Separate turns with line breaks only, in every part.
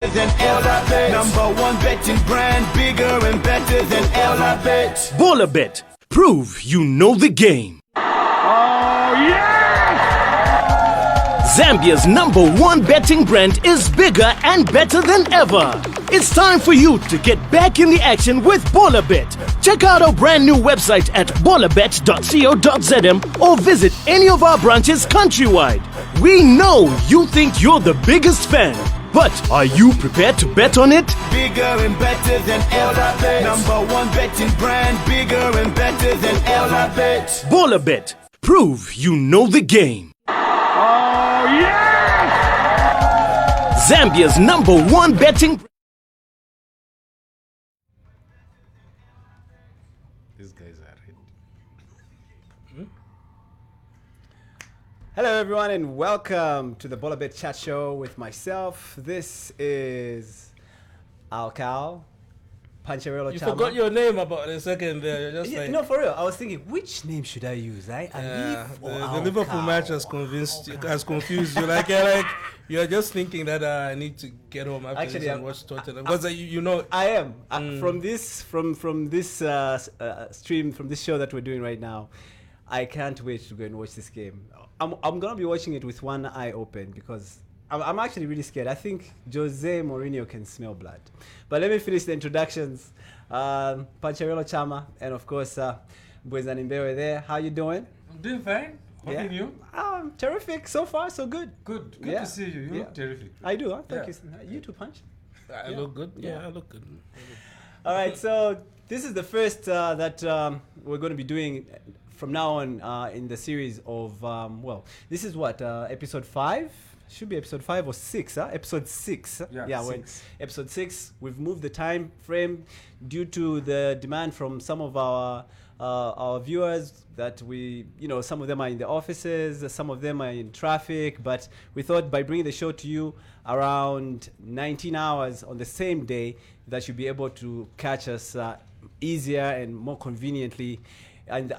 than Bolabet. Number one betting brand, bigger and better than Bolabet.
Bolabet. Prove you know the game.
Oh yes!
Zambia's number one betting brand is bigger and better than ever. It's time for you to get back in the action with Bolabet. Check out our brand new website at bolabet.co.zm or visit any of our branches countrywide. We know you think you're the biggest fan, but are you prepared to bet on it?
Bigger and better than Bolabet. Number one betting brand, bigger and better than Bolabet.
Bolabet. Prove you know the game.
Oh yes!
Zambia's number one betting.
These guys are ready.
Hello everyone and welcome to the Bolabet chat show with myself. This is Alkal, Pancherello
You
Chama.
forgot your name about a second there. You're just
Yeah,
like,
no, for real. I was thinking, which name should I use?
the
Alif or
Liverpool
Alkal?
match has confused you. You're just thinking that I need to get home after
Actually,
this and watch Tottenham because you know.
I am from this stream, from this show that we're doing right now. I can't wait to go and watch this game. I'm gonna be watching it with one eye open because I'm actually really scared. I think Jose Mourinho can smell blood. But let me finish the introductions. Pancherello Chama and of course Bwezani there. How you doing?
I'm doing fine. How are you?
Terrific. So far, so good.
Good
Yeah.
to see you. You look terrific.
I do. Huh? Thank
Yeah.
you. You too, Punch.
I look good. Yeah, I look good.
All right, so this is the first that we're going to be doing from now on in the series of, this is what, episode 5? Should be episode 5 or 6, huh? Episode 6.
Yeah,
when
6.
episode 6, we've moved the time frame due to the demand from some of our viewers that some of them are in the offices, some of them are in traffic, but we thought by bringing the show to you around 19 hours on the same day that you'll be able to catch us easier and more conveniently and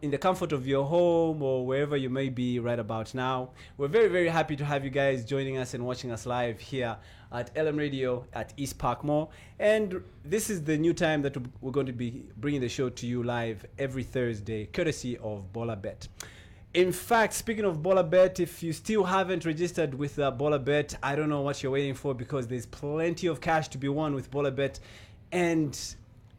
in the comfort of your home or wherever you may be right about now. We're very, very happy to have you guys joining us and watching us live here at LM Radio at East Park Mall. And this is the new time that we're going to be bringing the show to you live every Thursday, courtesy of Bolabet. In fact, speaking of Bolabet, if you still haven't registered with Bolabet, I don't know what you're waiting for because there's plenty of cash to be won with Bolabet. And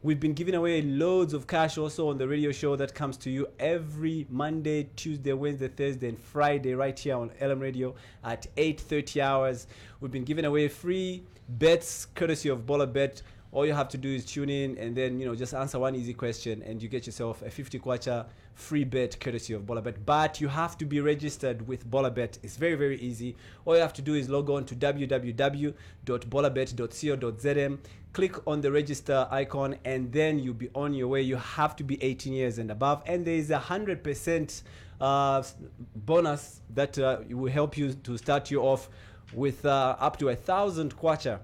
we've been giving away loads of cash also on the radio show that comes to you every Monday, Tuesday, Wednesday, Thursday, and Friday right here on LM Radio at 8:30 hours. We've been giving away free bets courtesy of Bolabet. All you have to do is tune in and then, just answer one easy question and you get yourself a 50 kwacha free bet courtesy of Bolabet. But you have to be registered with Bolabet. It's very, very easy. All you have to do is log on to www.bolabet.co.zm, click on the register icon, and then you'll be on your way. You have to be 18 years and above. And there is 100% bonus that will help you to start you off with up to 1,000 kwacha.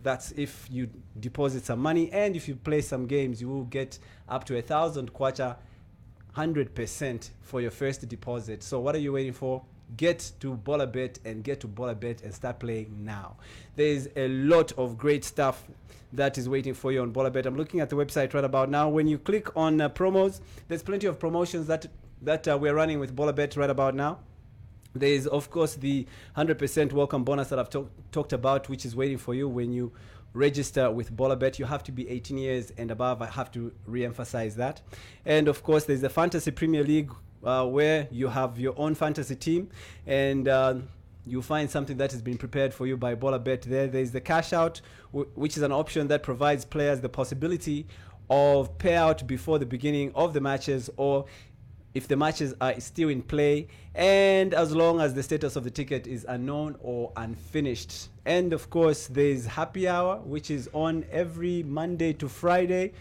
That's if you deposit some money, and if you play some games, you will get up to 1,000 kwacha, 100% for your first deposit. So what are you waiting for? Get to Bolabet and start playing now. There is a lot of great stuff that is waiting for you on Bolabet. I'm looking at the website right about now. When you click on promos, there's plenty of promotions that we're running with Bolabet right about now. There is, of course, the 100% welcome bonus that I've talked about, which is waiting for you when you register with Bolabet. You have to be 18 years and above. I have to re-emphasize that. And, of course, there's the Fantasy Premier League where you have your own fantasy team and you'll find something that has been prepared for you by Bolabet there. There's the cash out, which is an option that provides players the possibility of payout before the beginning of the matches or if the matches are still in play, and as long as the status of the ticket is unknown or unfinished. And of course, there's happy hour, which is on every Monday to Friday.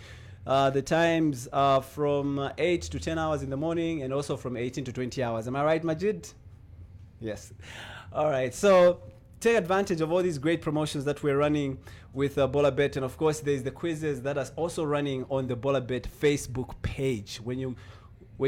The times are from 8 to 10 hours in the morning and also from 18 to 20 hours. Am I right, Majid? Yes. All right. So take advantage of all these great promotions that we're running with Bolabet. And of course, there's the quizzes that are also running on the Bolabet Facebook page. When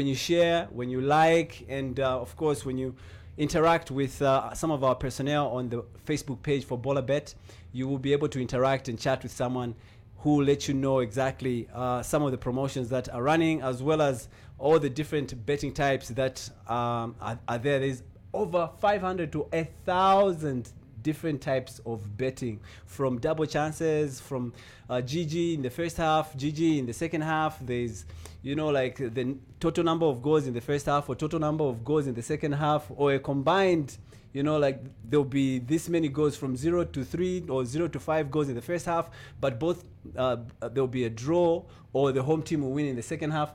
you share, when you like, and of course, when you interact with some of our personnel on the Facebook page for Bolabet. You will be able to interact and chat with someone who will let you know exactly some of the promotions that are running, as well as all the different betting types that are there. There's over 500 to 1,000 different types of betting, from double chances, from GG in the first half, GG in the second half. There's, like the total number of goals in the first half or total number of goals in the second half, or a combined, like there'll be this many goals from 0 to 3 or 0 to 5 goals in the first half, but both there'll be a draw or the home team will win in the second half.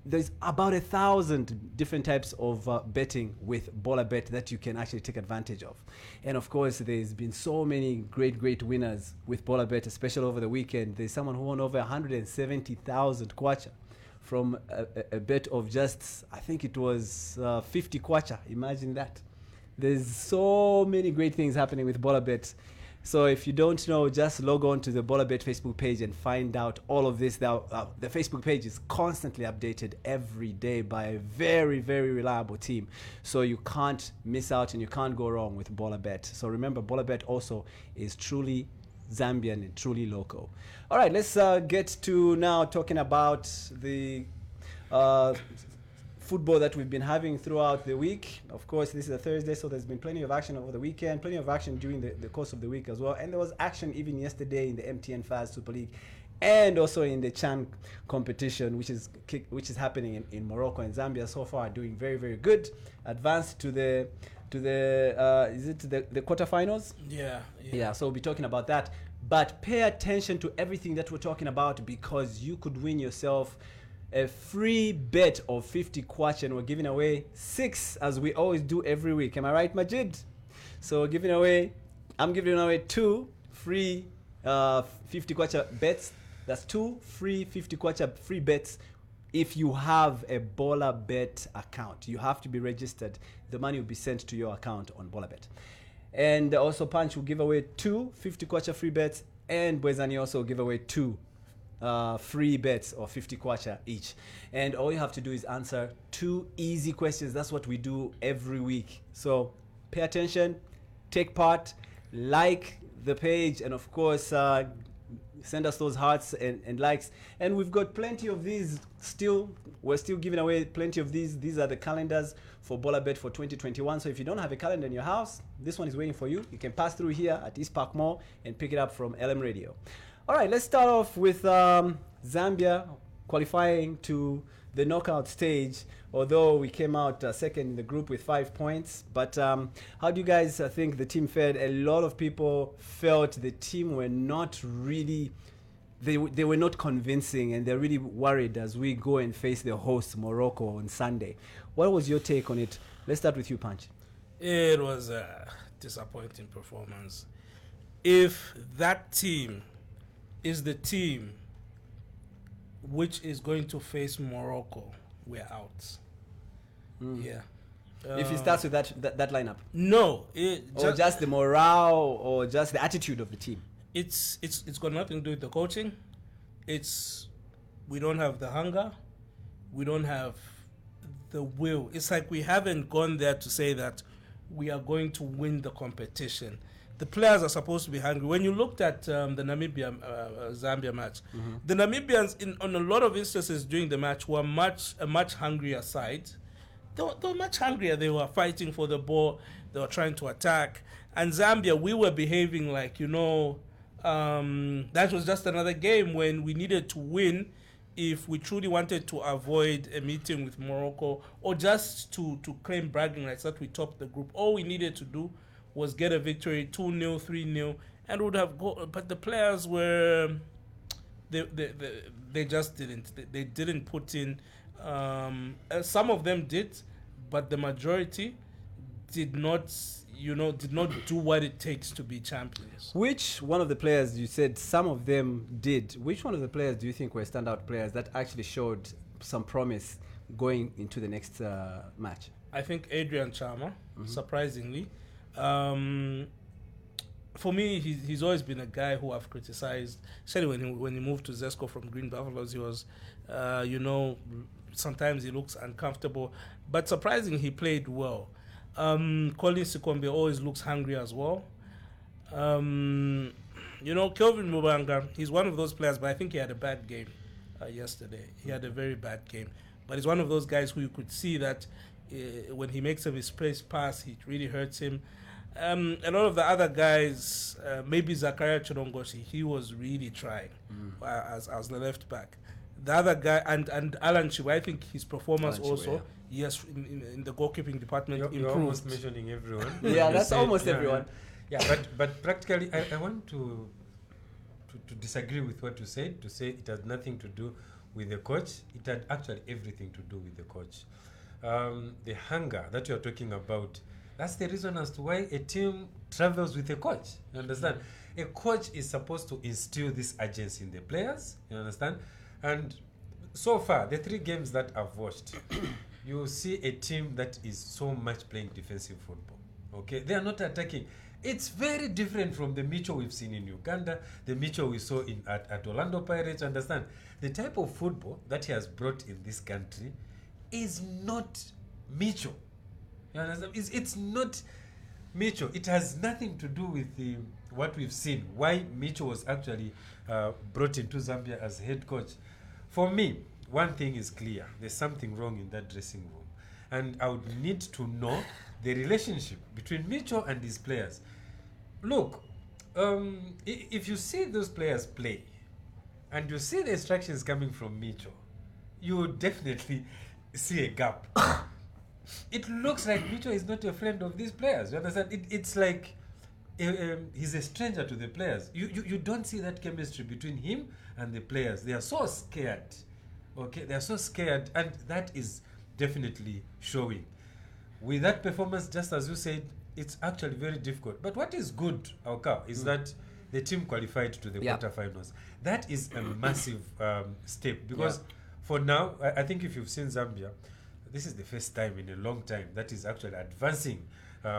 There's about 1,000 different types of betting with Bolabet that you can actually take advantage of. And of course, there's been so many great winners with Bolabet, especially over the weekend. There's someone who won over 170,000 kwacha from a bet of just, I think it was 50 kwacha. Imagine that. There's so many great things happening with Bolabet. So if you don't know, just log on to the Bolabet Facebook page and find out all of this. The Facebook page is constantly updated every day by a very reliable team. So you can't miss out and you can't go wrong with Bolabet. So remember, Bolabet also is truly Zambian and truly local. All right, let's get to now talking about the football that we've been having throughout the week. Of course, this is a Thursday, so there's been plenty of action over the weekend, plenty of action during the course of the week as well. And there was action even yesterday in the MTN FAZ Super League and also in the Chan competition, which is happening in Morocco and Zambia. So far doing very good. Advanced to the quarterfinals? Yeah, so we'll be talking about that. But pay attention to everything that we're talking about, because you could win yourself a free bet of 50 kwacha, and we're giving away 6, as we always do every week. Am I right, Majid? So I'm giving away 2 free 50 kwacha bets. That's 2 free 50 kwacha free bets if you have a Bolabet account. You have to be registered. The money will be sent to your account on Bolabet. And also Punch will give away 2 50 kwacha free bets, and Bwezani also will give away 2 free bets of 50 kwacha each. And all you have to do is answer 2 easy questions. That's what we do every week. So pay attention, take part, like the page, and of course send us those hearts and likes. And we've got plenty of these still. We're still giving away plenty of these. These are the calendars for Bolabet for 2021. So if you don't have a calendar in your house, this one is waiting for you. You can pass through here at East Park Mall and pick it up from LM Radio. All right, let's start off with Zambia qualifying to the knockout stage, although we came out second in the group with 5 points. But how do you guys think the team fared? A lot of people felt the team were not really, they were not convincing, and they're really worried as we go and face the host Morocco on Sunday. What was your take on it? Let's start with you, Punch.
It was a disappointing performance. If that team is the team which is going to face Morocco, we're out. Yeah.
If it starts with that lineup?
No.
Just the morale, or just the attitude of the team?
It's got nothing to do with the coaching. We don't have the hunger. We don't have the will. It's like we haven't gone there to say that we are going to win the competition. The players are supposed to be hungry. When you looked at the Namibia-Zambia match, the Namibians, on a lot of instances during the match, were a much hungrier side. They were much hungrier. They were fighting for the ball. They were trying to attack. And Zambia, we were behaving like, that was just another game when we needed to win if we truly wanted to avoid a meeting with Morocco, or just to claim bragging rights that we topped the group. All we needed to do was get a victory, 2-0, 3-0, and would have go. But the players were, they just didn't. They didn't put in. Some of them did, but the majority did not. Did not do what it takes to be champions.
Which one of the players, you said some of them did? Which one of the players do you think were standout players that actually showed some promise going into the next match?
I think Adrian Chama, surprisingly. for me, he's always been a guy who I've criticized. Especially when he moved to Zesco from Green Buffaloes, he was, sometimes he looks uncomfortable. But surprisingly, he played well. Colin Sikombe always looks hungry as well. Kelvin Mubanga, he's one of those players, but I think he had a bad game yesterday. He had a very bad game. But he's one of those guys who you could see that when he makes a misplaced pass, it really hurts him. A lot of the other guys, maybe Zakaria Chirongoshi, he was really trying as the left back. The other guy, and Alan Chibu, I think his performance
Alan Chibu,
also, yes, in the goalkeeping department
You're
improved.
almost mentioning everyone.
Yeah,
You
that's
said-
almost everyone.
Yeah, but practically, I want to disagree with what you said, to say it has nothing to do with the coach. It had actually everything to do with the coach. The hunger that you're talking about, that's the reason as to why a team travels with a coach. You understand? A coach is supposed to instill this urgency in the players. You understand? And so far, the 3 games that I've watched, you see a team that is so much playing defensive football. Okay? They are not attacking. It's very different from the Micho we've seen in Uganda, the Micho we saw at Orlando Pirates. Understand? The type of football that he has brought in this country is not Micho. You understand? It's not Micho. It has nothing to do with what we've seen, why Micho was actually brought into Zambia as head coach. For me, one thing is clear. There's something wrong in that dressing room. And I would need to know the relationship between Micho and his players. Look, if you see those players play, and you see the instructions coming from Micho, you would definitely see a gap. It looks like Micho is not a friend of these players. You understand? It's like he's a stranger to the players. You don't see that chemistry between him and the players. They are so scared. Okay, they are so scared, and that is definitely showing. With that performance, just as you said, it's actually very difficult. But what is good, Alkal, is that the team qualified to the quarterfinals. That is a massive step, because for now, I think if you've seen Zambia, this is the first time in a long time that is actually advancing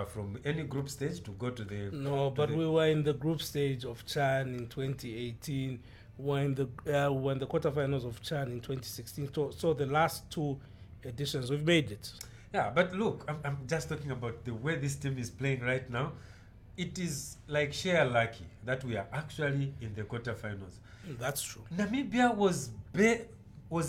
from any group stage to go to the...
No, but we were in the group stage of CHAN in 2018. We were in the quarterfinals of CHAN in 2016. So the last 2 editions, we've made it.
Yeah, but look, I'm just talking about the way this team is playing right now. It is like sheer lucky that we are actually in the quarterfinals.
That's true.
Namibia was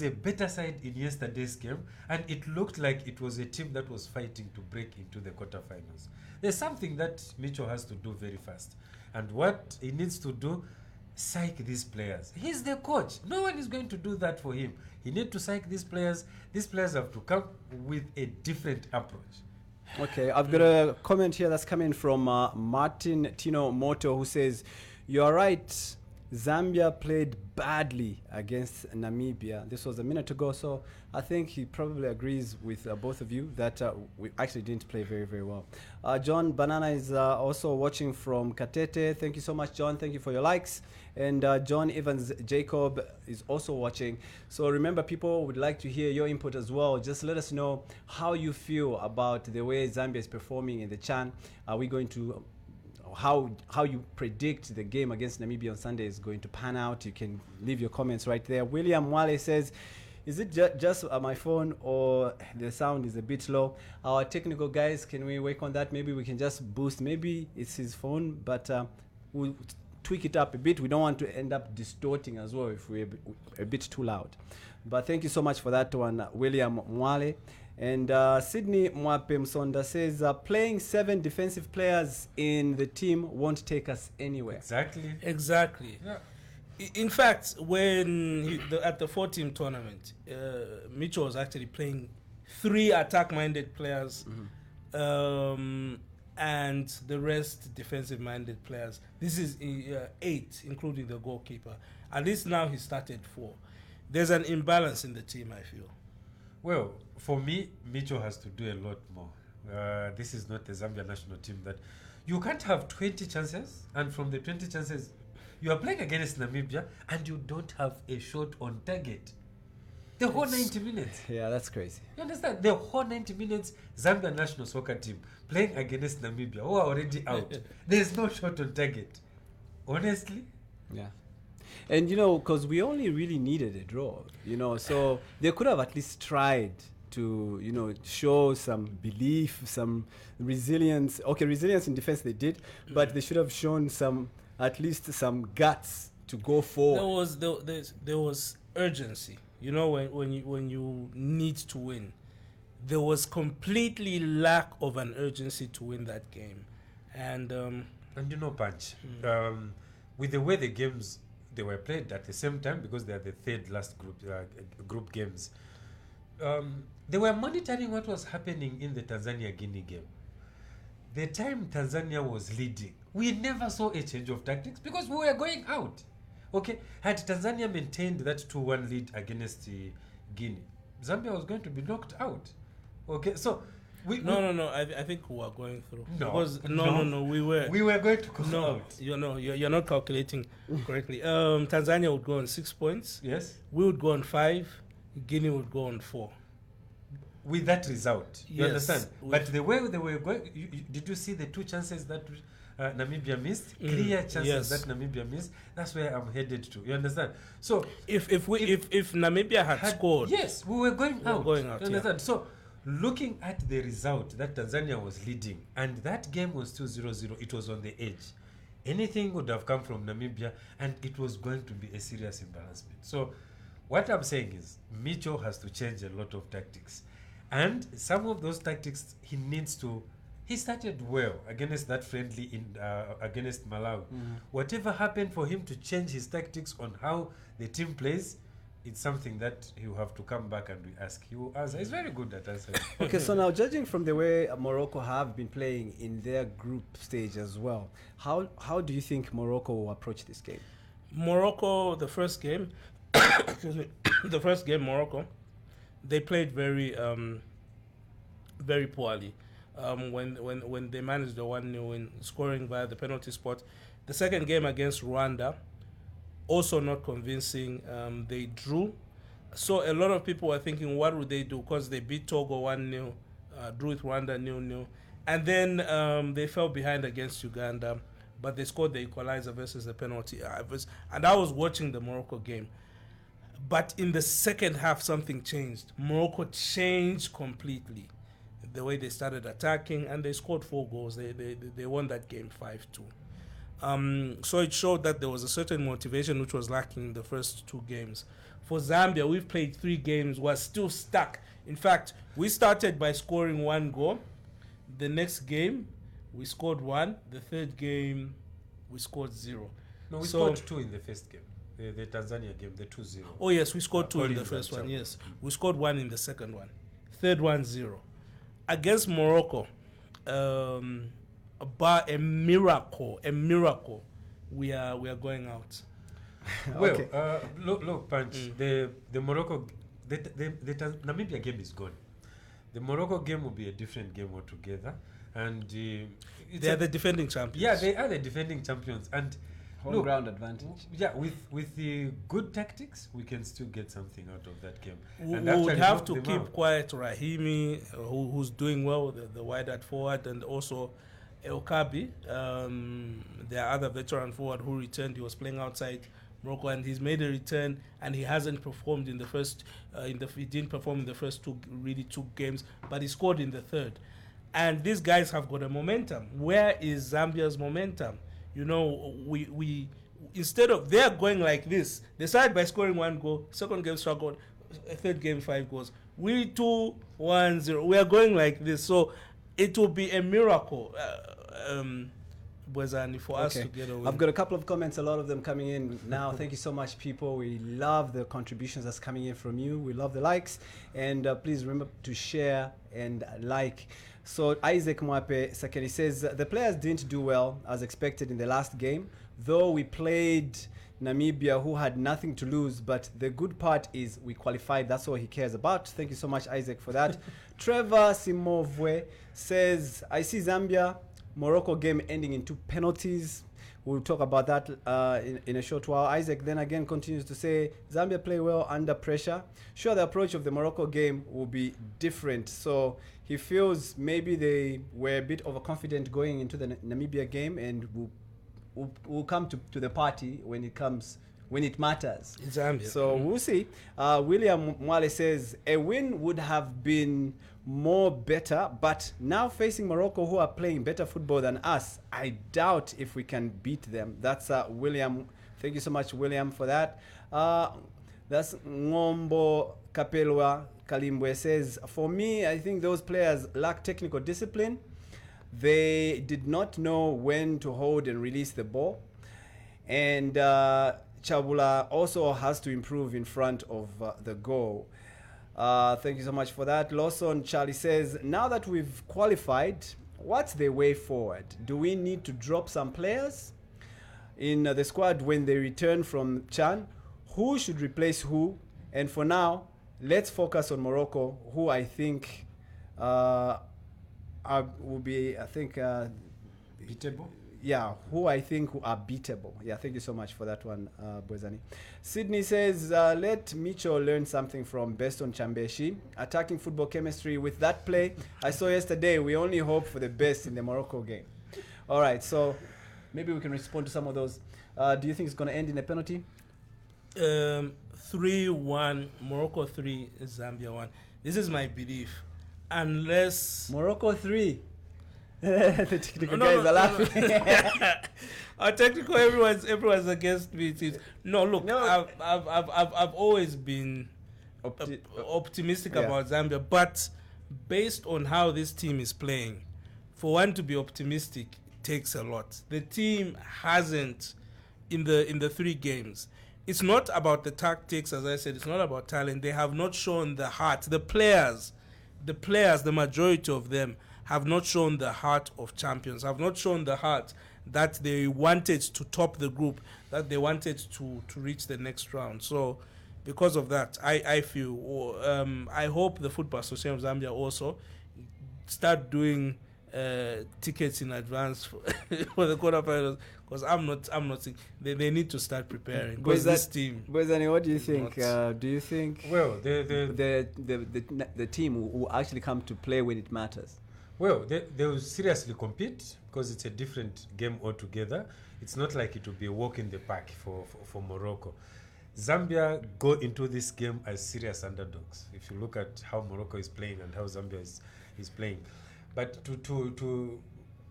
a better side in yesterday's game, and it looked like it was a team that was fighting to break into the quarterfinals. There's something that Micho has to do very fast, and what he needs to do, psych these players. He's the coach. No one is going to do that for him. He needs to psych these players. These players have to come with a different approach.
Okay, I've got a comment here that's coming from Martin Tino Moto, who says, "You're right. Zambia played badly against Namibia." This was a minute ago, so I think he probably agrees with both of you that we actually didn't play very, very well. John Banana is also watching from Katete. Thank you so much, John. Thank you for your likes. And John Evans Jacob is also watching. So remember, people would like to hear your input as well. Just let us know how you feel about the way Zambia is performing in the CHAN. Are we going to... How you predict the game against Namibia on Sunday is going to pan out. You can leave your comments right there. William Wale says, "Is it just my phone, or the sound is a bit low? Our technical guys, can we work on that? Maybe we can just boost. Maybe it's his phone, but we'll tweak it up a bit. We don't want to end up distorting as well if we're a bit too loud." But thank you so much for that one, William Mwale. And Sydney Mwape Msonda says, "Playing 7 defensive players in the team won't take us anywhere."
Exactly.
Yeah. In fact, when at the 4-team tournament, Micho was actually playing 3 attack-minded players, and the rest defensive-minded players. This is 8, including the goalkeeper. At least now he started 4. There's an imbalance in the team, I feel.
Well, for me, Micho has to do a lot more. This is not the Zambia national team that you can't have 20 chances, and from the 20 chances, you are playing against Namibia, and you don't have a shot on target. The whole 90 minutes.
Yeah, that's crazy.
You understand? The whole 90 minutes, Zambia national soccer team playing against Namibia, who are already out. There's no shot on target. Honestly.
Yeah. And, you know, because we only really needed a draw, you know, so they could have at least tried to, you know, show some belief, some resilience. Okay, resilience in defense they did, but they should have shown some, at least some guts to go forward.
There was urgency. You know, when you need to win, there was completely lack of an urgency to win that game, and
you know, Punch, with the way the games they were played at the same time, because they are the third last group games, they were monitoring what was happening in the Tanzania-Guinea game. The time Tanzania was leading, we never saw a change of tactics because we were going out. Okay, had Tanzania maintained that 2-1 lead against Guinea, Zambia was going to be knocked out. Okay, so
no. I think we were going through.
No,
because we were.
We were going to go out.
You're not calculating correctly. Tanzania would go on 6 points.
Yes.
We would go on 5. Guinea would go on 4.
With that result, you
Yes,
understand? But the way they were going, did you see the 2 chances that Namibia missed? Clear chances
yes.
that Namibia missed. That's where I'm headed to. You understand? So
if Namibia had scored,
yes, we were going out.
going out,
You understand? So looking at the result that Tanzania was leading, and that game was still 0-0, it was on the edge. Anything would have come from Namibia, and it was going to be a serious embarrassment. So what I'm saying is, Micho has to change a lot of tactics. And some of those tactics he needs to. He started well against that friendly against Malawi. Whatever happened for him to change his tactics on how the team plays, it's something that he will have to come back and we ask. He will answer. He's very good at answering.
Okay, so now judging from the way Morocco have been playing in their group stage as well, how do you think Morocco will approach this game?
Morocco, the first game, Morocco, they played very poorly. When they managed the 1-0 win, scoring via the penalty spot. The second game against Rwanda, also not convincing. They drew. So a lot of people were thinking, what would they do? Because they beat Togo 1-0, drew with Rwanda 0-0. And then they fell behind against Uganda, but they scored the equalizer versus the penalty. And I was watching the Morocco game. But in the second half, something changed. Morocco changed completely. The way they started attacking, and they scored 4 goals. They won that game 5-2. So it showed that there was a certain motivation which was lacking in the first 2 games. For Zambia, we've played 3 games, we're still stuck. In fact, we started by scoring 1 goal. The next game, we scored 1. The third game, we scored 0.
No, we scored 2 in the first game. The Tanzania game, the 2-0.
Oh yes, we scored 2 in the first one. Yes, we scored 1 in the second one. Third one 0. Against Morocco, a miracle. We are going out.
Well,
Okay.
look, Punch. The Morocco, the Namibia game is gone. The Morocco game will be a different game altogether, and
They are the defending champions.
Yeah, they are the defending champions, and
Home ground advantage.
yeah, with the good tactics, we can still get something out of that game.
We
And
would
actually
have
knock
to
them
keep
out.
quiet Rahimi, who's doing well, the wide at forward, and also El Kabi. There are other veteran forward who returned. He was playing outside Morocco, and he's made a return, and he hasn't performed in the first. He didn't perform in the first 2 games, but he scored in the third. And these guys have got a momentum. Where is Zambia's momentum? You know, we instead of they're going like this, they started by scoring 1 goal, second game struggled, third game 5 goals. We 2-1-0. We are going like this, so it will be a miracle, Bwezani, for us to get away.
I've got a couple of comments, a lot of them coming in now. Thank you so much, people. We love the contributions that's coming in from you. We love the likes, and please remember to share and like. So Isaac Mwape Sakeri says the players didn't do well as expected in the last game, though we played Namibia, who had nothing to lose, but the good part is we qualified. That's all he cares about. Thank you so much, Isaac, for that. Trevor Simovwe says, I see Zambia Morocco game ending in 2 penalties. We'll talk about that in a short while. Isaac then again continues to say, Zambia play well under pressure. Sure, the approach of the Morocco game will be different. So he feels maybe they were a bit overconfident going into the Namibia game, and will come to the party when it matters.
In Zambia.
So we'll see. William Mwale says, a win would have been more better, but now facing Morocco, who are playing better football than us, I doubt if we can beat them. That's William. Thank you so much, William, for that. That's Ngombo Kapelwa Kalimbwe says, for me, I think those players lack technical discipline. They did not know when to hold and release the ball. And Chabula also has to improve in front of the goal. Thank you so much for that. Lawson Charlie says, now that we've qualified, what's the way forward? Do we need to drop some players in the squad when they return from Chan? Who should replace who? And for now, let's focus on Morocco, who I think will be,
Beatable?
yeah, who I think are beatable. Yeah, thank you so much for that one, Bwezani. Sydney says, let Mitchell learn something from Beston Chambeshi. Attacking football chemistry with that play I saw yesterday. We only hope for the best in the Morocco game. All right, so maybe we can respond to some of those. Do you think it's going to end in a penalty?
3-1, Morocco 3, Zambia 1. This is my belief. Unless
Morocco 3. The technical guys are laughing.
Our technical, everyone's against me. Look,
No.
I've always been optimistic about Zambia, but based on how this team is playing, for one to be optimistic takes a lot. The team hasn't in the 3 games. It's not about the tactics, as I said. It's not about talent. They have not shown the heart. The players, the majority of them, have not shown the heart of champions, have not shown the heart that they wanted to top the group, that they wanted to reach the next round. So because of that, I feel, I hope the Football Association of Zambia also start doing tickets in advance for the quarterfinals, because I'm not saying they need to start preparing, because this team.
Bwezani, what do you think? Do you think
Well,
the team will actually come to play when it matters?
Well, they will seriously compete, because it's a different game altogether. It's not like it will be a walk in the park for Morocco. Zambia go into this game as serious underdogs. If you look at how Morocco is playing and how Zambia is playing, but to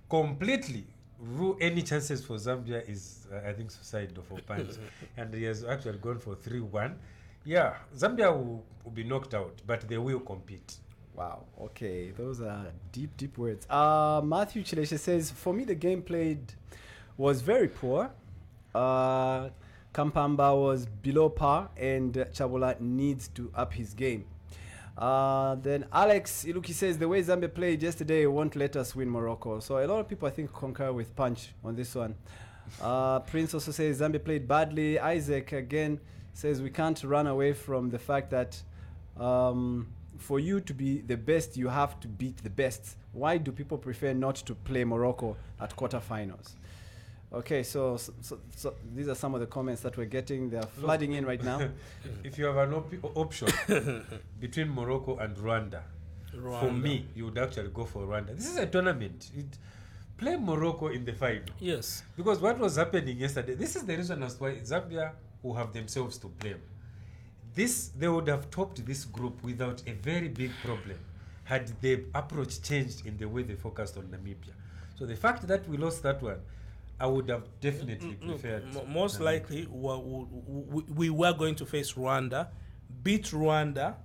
completely rule any chances for Zambia is, I think, suicide for punch. And he has actually gone for 3-1. Yeah, Zambia will be knocked out, but they will compete.
Wow. Okay, those are deep words. Matthew Chileshe says, for me, the game played was very poor. Kampamba was below par, and Chabula needs to up his game. Then Alex Iluki says, the way Zambia played yesterday won't let us win Morocco. So a lot of people, I think, concur with Punch on this one. Prince also says Zambia played badly. Isaac again says we can't run away from the fact that for you to be the best, you have to beat the best. Why do people prefer not to play Morocco at quarterfinals? Okay, so these are some of the comments that we're getting. They're flooding in right now.
If you have an option between Morocco and Rwanda, for me, you would actually go for Rwanda. This is a tournament. Play Morocco in the final.
Yes.
Because what was happening yesterday, this is the reason as why Zambia will have themselves to blame. They would have topped this group without a very big problem had the approach changed in the way they focused on Namibia. So the fact that we lost that one, I would have definitely preferred.
Most
Namibia.
likely, we were going to face Rwanda, beat Rwanda,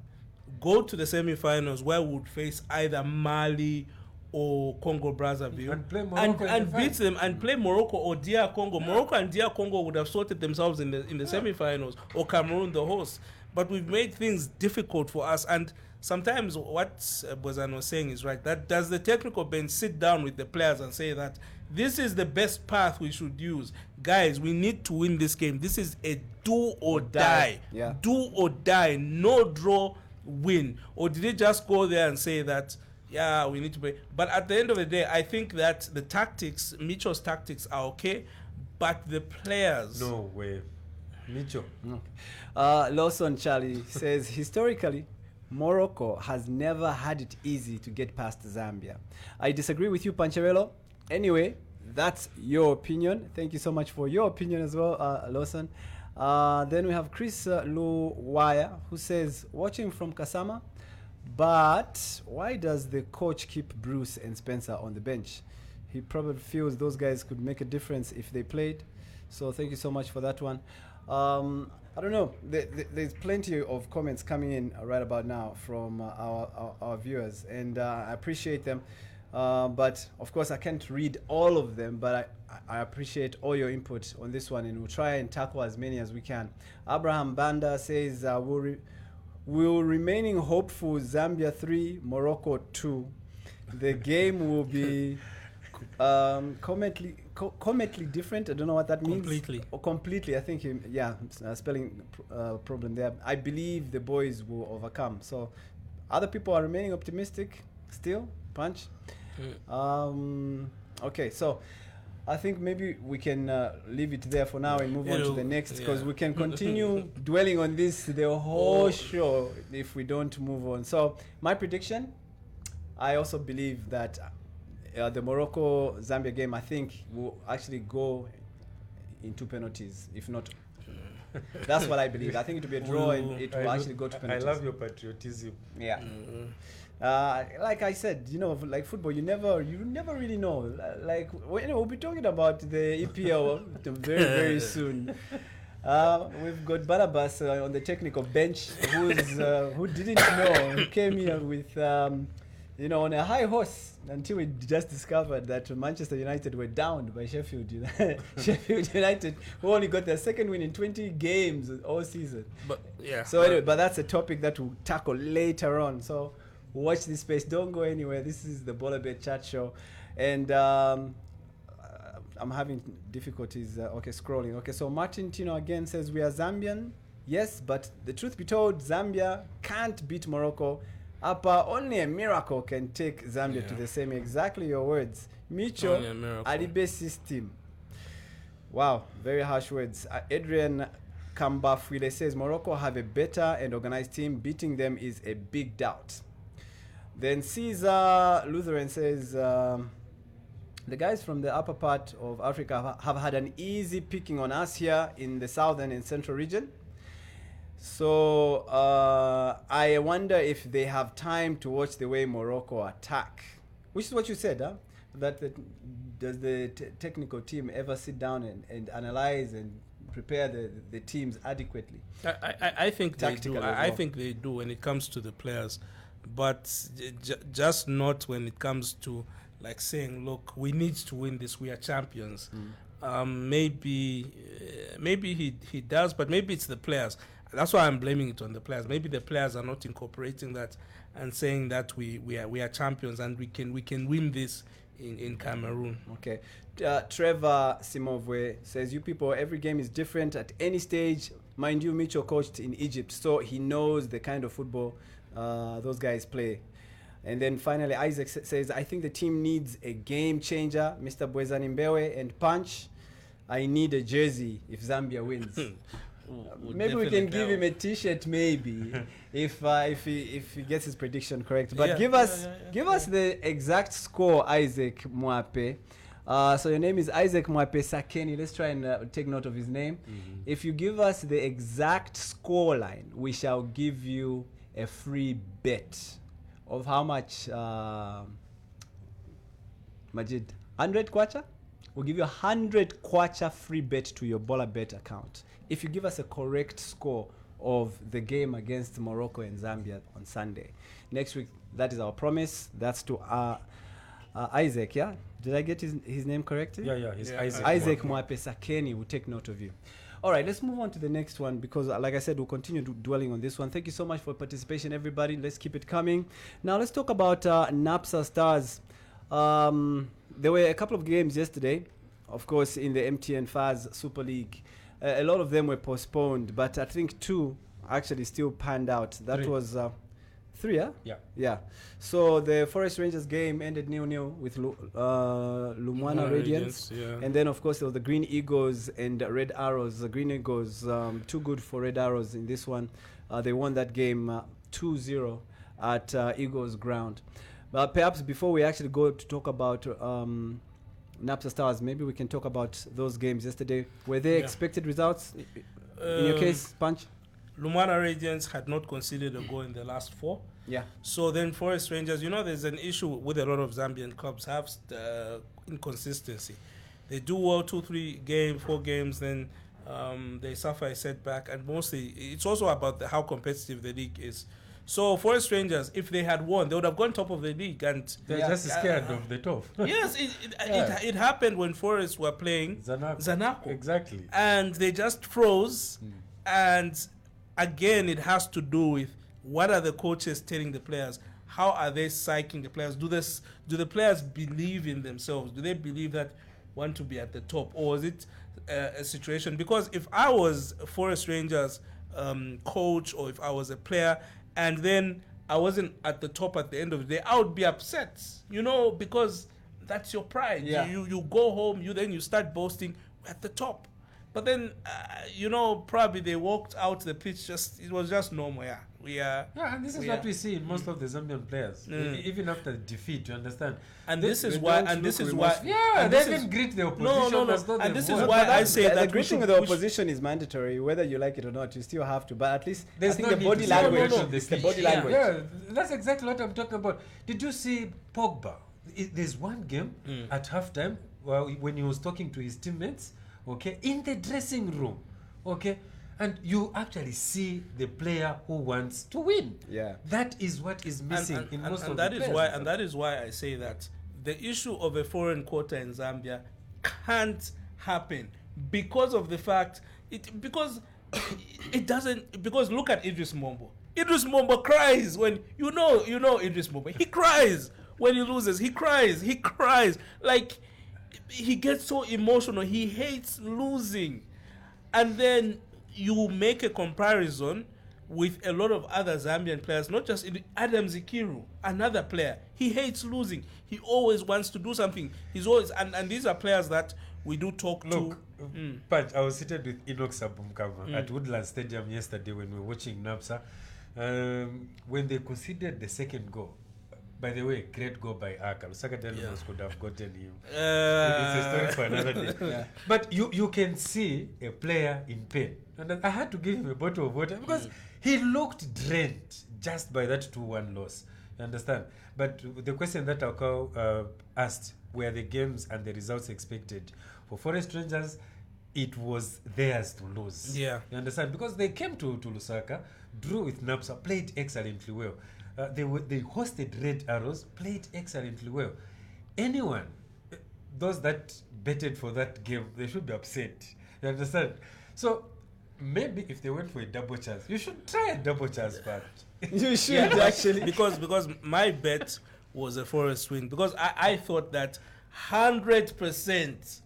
go to the semi-finals where we would face either Mali or Congo Brazzaville,
And play Morocco in the
beat
final.
them and play Morocco or DR Congo. Morocco and DR Congo would have sorted themselves in the semi-finals, or Cameroon the host. But we've made things difficult for us, and sometimes what Bwezani was saying is right. That does the technical bench sit down with the players and say that this is the best path we should use? Guys, we need to win this game. This is a do or die.
Yeah.
Do or die. No draw, win. Or did they just go there and say that, yeah, we need to play? But at the end of the day, I think that the tactics, Mitchell's tactics are okay, but the players.
No way. Micho.
Lawson Charlie says, historically, Morocco has never had it easy to get past Zambia. I disagree with you, Pancherello. Anyway, that's your opinion. Thank you so much for your opinion as well, Lawson. Then we have Chris Luwaya, who says, watching from Kasama, but why does the coach keep Bruce and Spencer on the bench? He probably feels those guys could make a difference if they played. So thank you so much for that one. I don't know. There's plenty of comments coming in right about now from our viewers, and I appreciate them. But of course, I can't read all of them, but I appreciate all your input on this one, and we'll try and tackle as many as we can. Abraham Banda says, we'll remaining hopeful, Zambia 3, Morocco 2. The game will be comically different. I don't know what that means.
Completely.
Or completely, I think, spelling problem there. I believe the boys will overcome. So other people are remaining optimistic still. Punch. Okay, so I think maybe we can leave it there for now and move on to the next, because we can continue dwelling on this the whole show if we don't move on. So my prediction, I also believe that the Morocco-Zambia game, I think, will actually go into penalties, if not. That's what I believe. I think it will be a draw and it will actually go to penalties.
I love your patriotism.
Yeah. Like I said, like football, you never really know. Like, we'll be talking about the EPL very, very soon. We've got Barnabas on the technical bench, who didn't know. He came here with, on a high horse until we just discovered that Manchester United were downed by Sheffield United. Sheffield United, who only got their second win in 20 games all season.
But yeah.
So anyway, but that's a topic that we'll tackle later on. So watch this space. Don't go anywhere. This is the Bolabet chat show, and I'm having difficulties. Scrolling. Okay, so Martin Tino again says, we are Zambian. Yes, but the truth be told, Zambia can't beat Morocco. Only a miracle can take Zambia to the same. Exactly your words. Micho, Alibe system. Wow, very harsh words. Adrian Kambafwile says, Morocco have a better and organized team. Beating them is a big doubt. Then Caesar Lutheran says, the guys from the upper part of Africa have had an easy picking on us here in the southern and central region. So I wonder if they have time to watch the way Morocco attack, which is what you said, huh? Does the technical team ever sit down and analyze and prepare the teams adequately?
I think they do. I think they do when it comes to the players, but just not when it comes to like saying, look, we need to win this, we are champions. Maybe he does, but maybe it's the players. That's why I'm blaming it on the players. Maybe the players are not incorporating that and saying that we are champions and we can win this in Cameroon. Okay.
Trevor Simovwe says, you people, every game is different at any stage. Mind you, Micho coached in Egypt, so he knows the kind of football those guys play. And then finally, Isaac says, I think the team needs a game changer. Mr. Bwezani Mbewe and Punch, I need a jersey if Zambia wins. Maybe we can give him a T-shirt, maybe, if he gets his prediction correct. But give us the exact score, Isaac Mwape. So your name is Isaac Mwape Sakeni. Let's try and take note of his name. If you give us the exact score line, we shall give you a free bet of how much, Majid? 100 kwacha? We'll give you 100 kwacha free bet to your Bolabet account if you give us a correct score of the game against Morocco and Zambia on Sunday. Next week, that is our promise. That's to Isaac, yeah? Did I get his name correctly?
Yeah, he's Isaac.
Isaac Mwape Sakeni will take note of you. All right, let's move on to the next one because, like I said, we'll continue dwelling on this one. Thank you so much for participation, everybody. Let's keep it coming. Now, let's talk about NAPSA Stars. There were a couple of games yesterday, of course, in the MTN FAZ Super League. A lot of them were postponed, but I think two actually still panned out. That was 3, yeah?
Yeah.
Yeah. So the Forest Rangers game ended 0-0 with Lumwana Radiants.
Yeah.
And then, of course, there was the Green Eagles and Red Arrows. The Green Eagles, too good for Red Arrows in this one. They won that game 2-0 at Eagles ground. But perhaps before we actually go to talk about NAPSA Stars, maybe we can talk about those games yesterday. Were they expected results in your case, Punch?
Lumwana Radiants had not conceded a goal in the last 4.
Yeah.
So then Forest Rangers, there's an issue with a lot of Zambian clubs have inconsistency. They do well 2-3 4 games, then they suffer a setback, and mostly it's also about how competitive the league is. So Forest Rangers, if they had won, they would have gone top of the league, and
They're just scared of the top.
yes, it happened when Forest were playing Zanaco.
Exactly.
And they just froze. And again, it has to do with what are the coaches telling the players? How are they psyching the players? Do the players believe in themselves? Do they believe that want to be at the top, or is it a situation? Because if I was Forest Rangers coach, or if I was a player, and then I wasn't at the top at the end of the day, I would be upset, because that's your pride.
Yeah.
You go home, you start boasting at the top. But then, probably they walked out the pitch, it was just normal, yeah.
Yeah, and this is what we see in most of the Zambian players, even after defeat, you understand?
And this is why,
yeah, they even greet the opposition.
No. And this is why I say that
the greeting of the opposition is mandatory, whether you like it or not. You still have to, but at least
There's
I think
no
the
need
body
to
language.
celebrate
It's
the
the body
pitch.
language.
Yeah, that's exactly what I'm talking about. Did you see Pogba? There's one game at halftime when he was talking to his teammates, okay, in the dressing room, okay, and you actually see the player who wants to win.
Yeah,
that is what is missing in most of
that
the
is
players.
why, and that is why I say that the issue of a foreign quota in Zambia can't happen because of the fact because look at Idris Mombo. Idris Mombo cries when you know Idris Mombo. He cries when he loses. He cries like he gets so emotional. He hates losing, and then you make a comparison with a lot of other Zambian players, not just Adam Zikiru, another player. He hates losing. He always wants to do something. He's always and these are players that we do talk to.
But I was seated with Enoch Sabumkava at Woodland Stadium yesterday when we were watching NAPSA. When they conceded the second goal, by the way, great goal by Alkal. Sakadelinos could have gotten him. It's a story for another day. Yeah. But you can see a player in pain. And I had to give him a bottle of water because he looked drained just by that 2-1 loss. You understand? But the question that Alkal asked, were the games and the results expected? For Forest Rangers, it was theirs to lose.
Yeah.
You understand? Because they came to Lusaka, drew with NAPSA, played excellently well. They hosted Red Arrows, played excellently well. Anyone, those that betted for that game, they should be upset. You understand? So maybe if they went for a double chance, you should try a double chance, but
you should actually
because my bet was a Forest win because I thought that 100%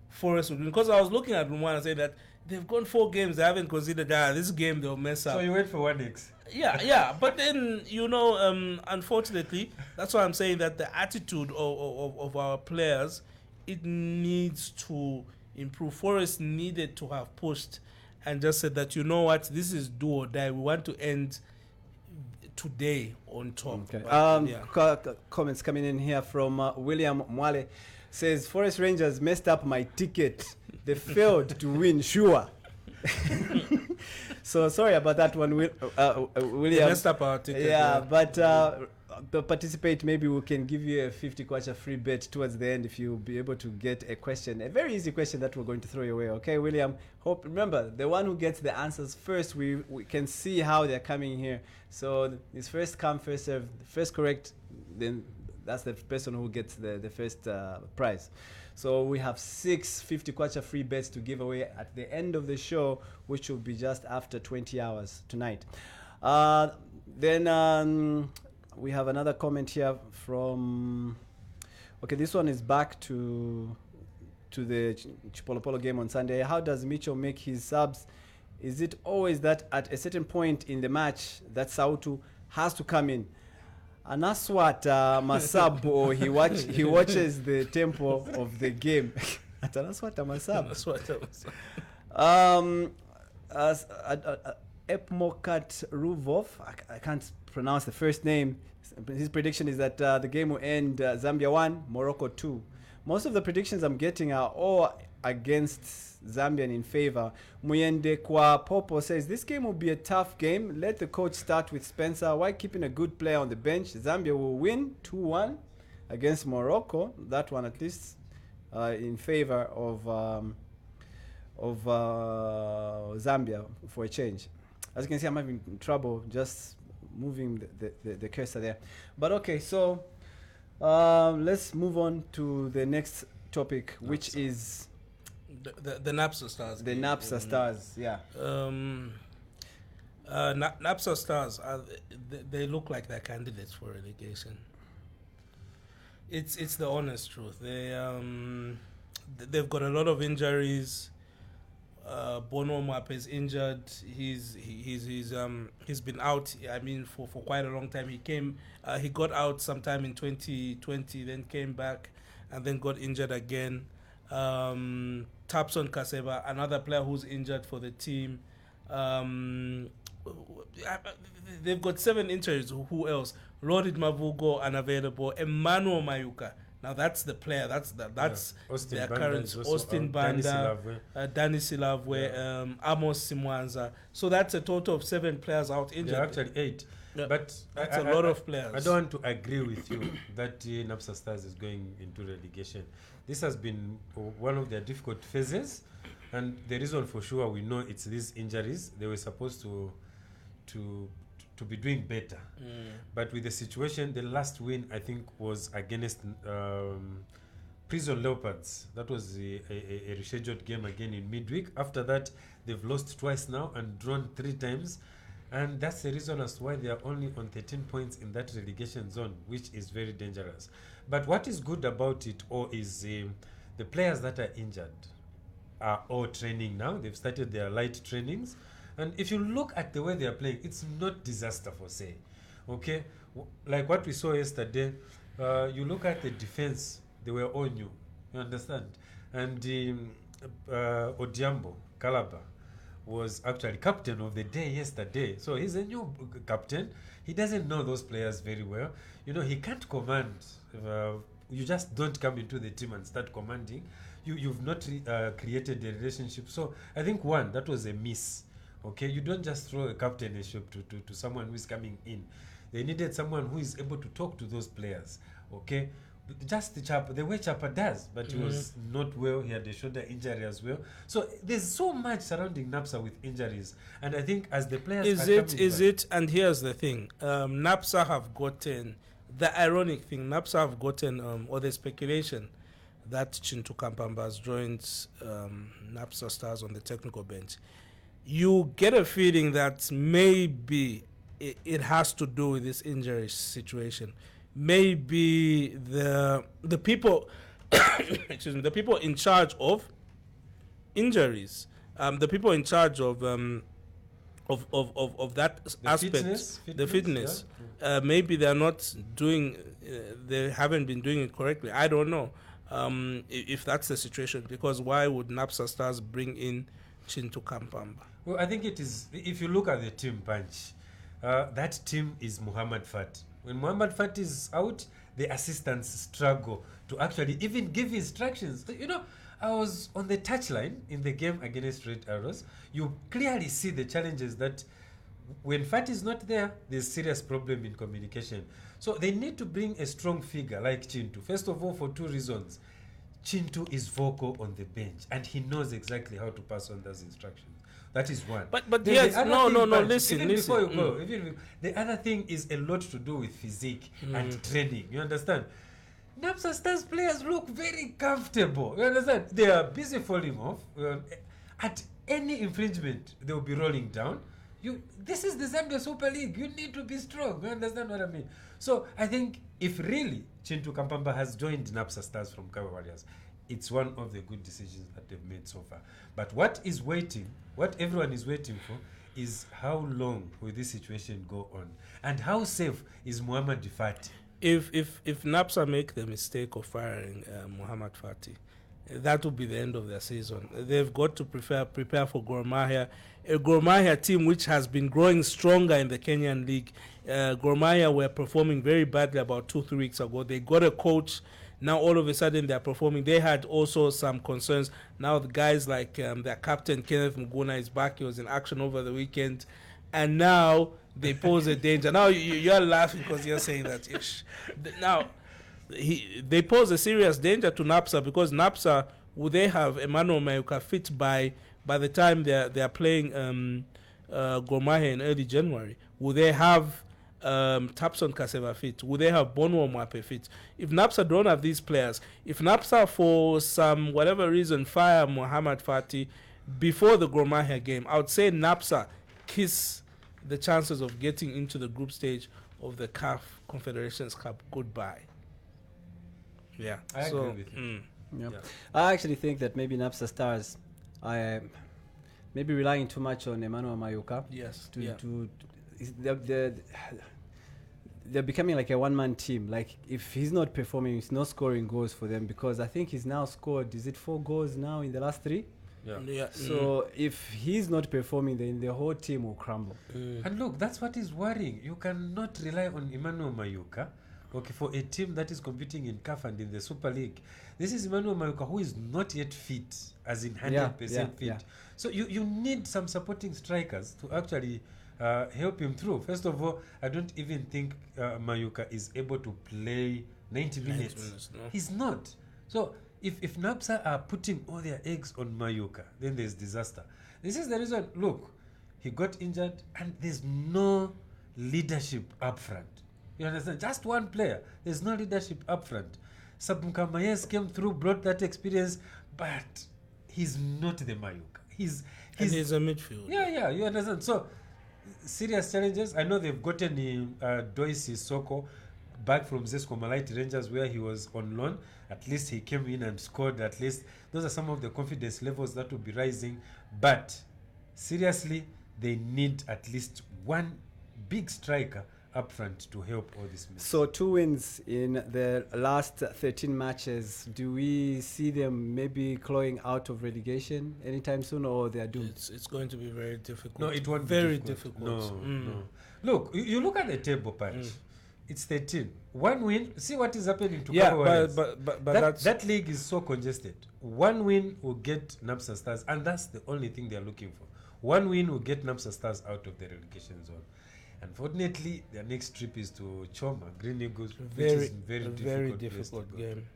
Forest would win because I was looking at Lumwana and saying that they've gone 4 games, they haven't considered this game they'll mess up.
So you went for 1x.
Yeah, but then unfortunately, that's why I'm saying that the attitude of our players, it needs to improve. Forest needed to have pushed and just said that this is do or die. We want to end today on top.
Okay. Comments coming in here from William Mwale says Forest Rangers messed up my ticket. They failed to win, sure. So sorry about that one, William.
Messed up our ticket.
Yeah, but to participate, maybe we can give you a 50 kwacha free bet towards the end if you'll be able to get a question, a very easy question that we're going to throw your way. Okay, William. Remember, the one who gets the answers first, we can see how they're coming here. So it's first come, first serve. First correct, then that's the person who gets the first prize. So we have 6 50 kwacha free bets to give away at the end of the show, which will be just after 20 hours tonight. Then we have another comment here from... Okay, this one is back to the Chipolopolo game on Sunday. How does Mitchell make his subs? Is it always that at a certain point in the match that Sautu has to come in. And that's what Masab, or he watches the tempo of the game. That's what Masab.
That's what I was.
Epmokat Ruvov, I can't pronounce the first name. His prediction is that the game will end Zambia 1, Morocco 2. Most of the predictions I'm getting are all against Zambia and in favor. Muyende Kwa Popo says this game will be a tough game. Let the coach start with Spencer. Why keeping a good player on the bench? Zambia will win 2-1 against Morocco. That one at least in favor of Zambia for a change. As you can see, I'm having trouble just moving the cursor there. But okay, so let's move on to the next topic, which is
the Napsa Stars.
The Napsa Stars, yeah.
Napsa Stars, they look like they're candidates for relegation. It's the honest truth. They've got a lot of injuries. Bono Map is injured. He's been out. I mean, for quite a long time. He got out sometime in 2020, then came back, and then got injured again. Tapson Kaseba, another player who's injured for the team. They've got 7 injuries. Who else? Rodid Mavugo unavailable. Emmanuel Mayuka. Now that's the player. That's their current. Austin Banda, Danny Silavwe, Amos Simwanza. So that's a total of 7 players out injured.
They're actually 8. Yeah. But
that's a lot of players.
I don't want to agree with you that Napsa Stars is going into relegation. This has been one of their difficult phases, and the reason for sure we know it's these injuries. They were supposed to be doing better, but with the situation, the last win I think was against Prison Leopards. That was a rescheduled game again in midweek. After that, they've lost twice now and drawn 3 times. And that's the reason as to why they are only on 13 points in that relegation zone, which is very dangerous. But what is good about it all is the players that are injured are all training now. They've started their light trainings. And if you look at the way they are playing, it's not disaster for say. Okay? Like what we saw yesterday, you look at the defense, they were all new. You understand? And Odiambo, Calabar, was actually captain of the day yesterday. So he's a new captain. He doesn't know those players very well. You know, he can't command. You just don't come into the team and start commanding. You've not created a relationship. So I think that was a miss. Okay, you don't just throw a captainship to someone who is coming in. They needed someone who is able to talk to those players. Okay, just the way Chapa does, but he was not well. He had a shoulder injury as well. So there's so much surrounding Napsa with injuries, and I think as the players
and here's the thing: Napsa have gotten the ironic thing. Napsa have gotten or the speculation that Chintu Kampamba has joined Napsa Stars on the technical bench. You get a feeling that maybe it has to do with this injury situation. Maybe the people excuse me, the people in charge of injuries, the people in charge of that aspect, the fitness, yeah. Maybe they're not doing, they haven't been doing it correctly. I don't know if that's the situation, because why would Napsa Stars bring in Chintu Kampamba?
Well, I think it is, if you look at the team punch, that team is Muhammad Fat. When Muhammad Fat is out, the assistants struggle to actually even give instructions. You know, I was on the touchline in the game against Red Arrows. You clearly see the challenges that when Fat is not there, there's serious problem in communication. So they need to bring a strong figure like Chintu. First of all, for 2 reasons. Chintu is vocal on the bench, and he knows exactly how to pass on those instructions. That is one.
But yes, no, listen.
Before you go, the other thing is a lot to do with physique and training. You understand? Napsa Stars players look very comfortable. You understand? They are busy falling off. At any infringement, they will be rolling down. This is the Zambia Super League. You need to be strong. You understand what I mean? So I think if really Chintu Kampamba has joined Napsa Stars from Kawa Warriors, it's one of the good decisions that they've made so far. But what everyone is waiting for is how long will this situation go on, and how safe is Muhammad Fati?
If NAPSA make the mistake of firing Muhammad Fati, that will be the end of their season. They've got to prepare for Gor Mahia, a Gor Mahia team which has been growing stronger in the Kenyan league. Gor Mahia were performing very badly about 2-3 weeks ago. They got a coach. Now all of a sudden they're performing. They had also some concerns. Now the guys like their captain Kenneth Muguna is back. He was in action over the weekend, and now they pose a danger. Now you're laughing because you're saying that. Now they pose a serious danger to NAPSA, because NAPSA, will they have Emmanuel Mayuka fit by the time they're playing Gor Mahia in early January? Will they have Tapson Kaseva fit? Will they have Bonwo Mwape fit? If NAPSA don't have these players, if NAPSA for some whatever reason fire Muhammad Fati before the Gor Mahia game, I would say NAPSA kiss the chances of getting into the group stage of the CAF Confederations Cup goodbye. Yeah,
I agree with you.
Yeah.
Yeah.
I actually think that maybe NAPSA Stars are maybe relying too much on Emmanuel Mayuka.
Yes.
They're becoming like a one-man team. Like, if he's not performing, he's not scoring goals for them, because I think he's now scored, is it 4 goals now in the last 3?
Yeah.
So if he's not performing, then the whole team will crumble.
And look, that's what is worrying. You cannot rely on Emmanuel Mayuka, okay, for a team that is competing in CAF and in the Super League. This is Emmanuel Mayuka, who is not yet fit, as in 100% fit.
Yeah.
So you need some supporting strikers to actually help him through. First of all, I don't even think Mayuka is able to play 90 minutes.
No.
He's not. So if NAPSA are putting all their eggs on Mayuka, then there's disaster. This is the reason. Look, he got injured, and there's no leadership up front. You understand? Just one player. There's no leadership up front. Sabunka Mayes came through, brought that experience, but he's not the Mayuka. He's
a midfield.
Yeah, you understand? So, serious challenges. I know they've gotten Doisi Soko back from Zesco Malaiti Rangers, where he was on loan. At least he came in and scored. At least those are some of the confidence levels that will be rising. But seriously, they need at least one big striker up front to help all this mess.
So 2 wins in the last 13 matches. Do we see them maybe clawing out of relegation anytime soon, or they are doomed?
It's going to be very difficult.
No, it won't
very
be
difficult.
No. Look, you look at the table, Patch. It's 13. One win. See what is happening to Cabo Warriors.
But
that league is so congested. One win will get NAPSA Stars, and that's the only thing they are looking for. One win will get NAPSA Stars out of the relegation zone. Unfortunately, their next trip is to Choma, Green Eagles, which is very difficult
game.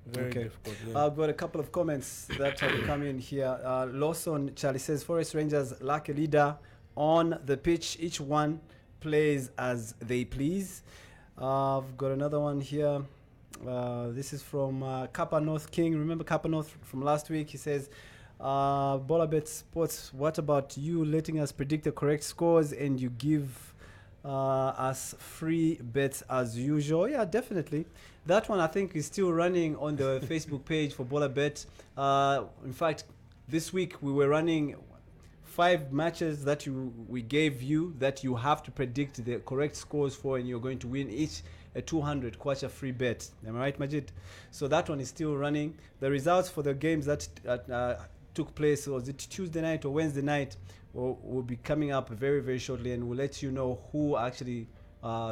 Very difficult game.
I've got a couple of comments that have come in here. Lawson Charlie says, Forest Rangers lack a leader on the pitch. Each one plays as they please. I've got another one here. This is from Kappa North King. Remember Kappa North from last week? He says, Bolabet Sports, what about you letting us predict the correct scores and you give us free bets as usual? Yeah, definitely. That one I think is still running on the Facebook page for Bolabet. In fact, this week we were running 5 matches that we gave you that you have to predict the correct scores for, and you're going to win each a 200 kwacha free bet. Am I right, Majid? So that one is still running. The results for the games that took place, was it Tuesday night or Wednesday night, will be coming up very, very shortly, and we'll let you know who actually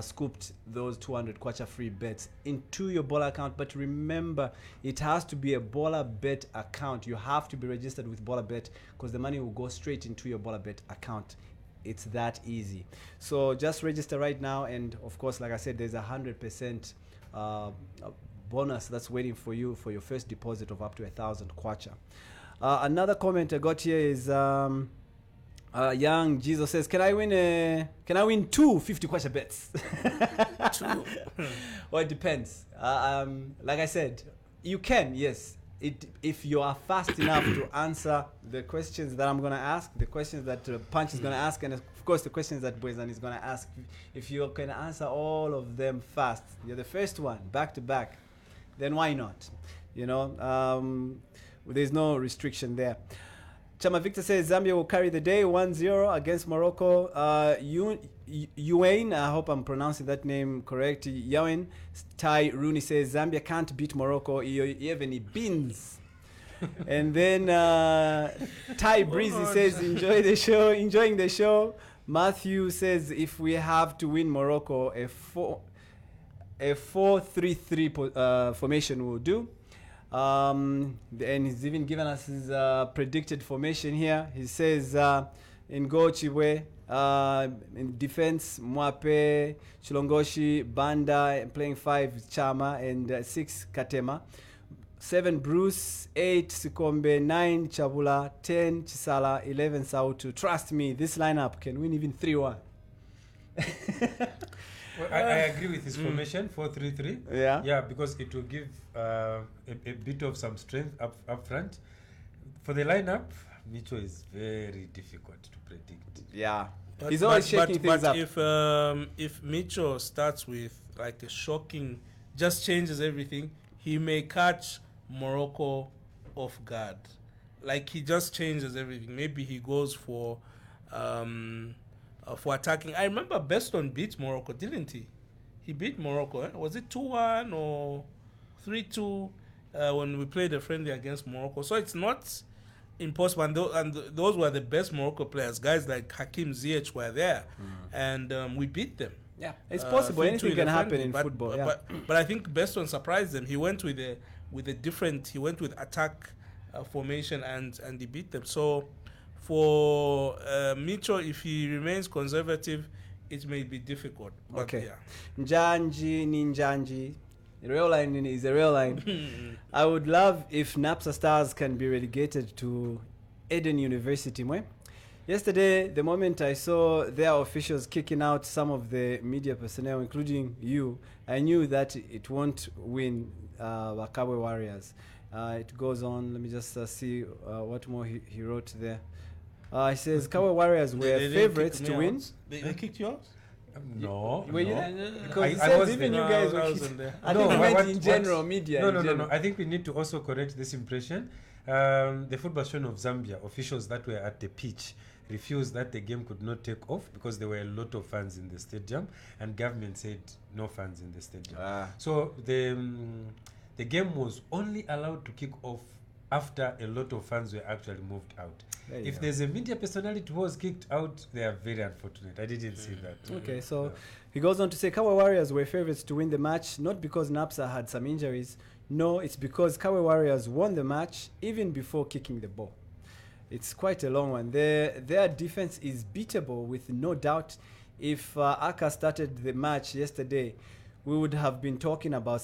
scooped those 200 kwacha free bets into your Bola account. But remember, it has to be a Bolabet account. You have to be registered with Bolabet, because the money will go straight into your Bolabet account. It's that easy. So just register right now, and of course, like I said, there's 100% bonus that's waiting for you for your first deposit of up to 1,000 kwacha. Another comment I got here is Young Jesus says, can I win 2 50 kwacha bets?
2.
Well, it depends. Like I said, you can, yes, if you are fast enough to answer the questions that I'm going to ask, the questions that Punch is going to ask, and of course the questions that Bwezani is going to ask. If you can answer all of them fast, you're the first one, back to back, then why not? You know, there's no restriction there. Chama Victor says Zambia will carry the day 1-0 against Morocco. Yuane, I hope I'm pronouncing that name correct. Yuane Tai Rooney says Zambia can't beat Morocco even beans. And then Ty Breezy says enjoying the show. Matthew says if we have to win Morocco, a 4-3-3 formation will do. And he's even given us his predicted formation here. He says in goal Chibwe, in defense Mwape, Chilongoshi, Banda, playing 5 Chama, and 6 Katema. 7 Bruce, 8 Sikombe, 9 Chabula, 10 Chisala, 11 Sautu. Trust me, this lineup can win even 3-1.
Well, I agree with his formation, 4-3-3.
Yeah.
Yeah, because it will give a bit of some strength up front. For the lineup, Micho is very difficult to predict.
Yeah. He's always shaking things up.
If Micho starts with like a shocking, just changes everything, he may catch Morocco off guard. Like he just changes everything. Maybe he goes for attacking. I remember Beston beat Morocco, didn't he? He beat Morocco. Eh? Was it 2-1 or 3-2 when we played a friendly against Morocco? So it's not impossible. And those were the best Morocco players. Guys like Hakim Ziyech were there, and we beat them.
Yeah, it's possible. Anything can happen in football. Yeah.
But I think Beston surprised them. He went with a different. He went with attack formation and he beat them. So for Micho, if he remains conservative, it may be difficult. But
Okay.
Yeah.
Njanji Ninjanji. The rail line is a rail line. I would love if NAPSA Stars can be relegated to Eden University. Yesterday, the moment I saw their officials kicking out some of the media personnel, including you, I knew that it won't win Wakawe Warriors. It goes on. Let me just see what more he wrote there. He says Kawe Warriors were favorites to win.
They kicked yours?
No.
Were you
no.
there? Because he
I
says
was
even
there.
you guys
I
were
wasn't there.
I
No,
think he
what-
meant in
what-
general, media.
No,
in
no, no,
general.
no. I think we need to also correct this impression. The Football Show of Zambia officials that were at the pitch refused that the game could not take off because there were a lot of fans in the stadium, and government said no fans in the stadium. So the game was only allowed to kick off after a lot of fans were actually moved out. If there's a media personality who was kicked out, they are very unfortunate. I didn't see that.
Okay, so he goes on to say Kawe Warriors were favorites to win the match, not because NAPSA had some injuries. No, it's because Kawe Warriors won the match even before kicking the ball. It's quite a long one. Their defense is beatable with no doubt. If Aka started the match yesterday, we would have been talking about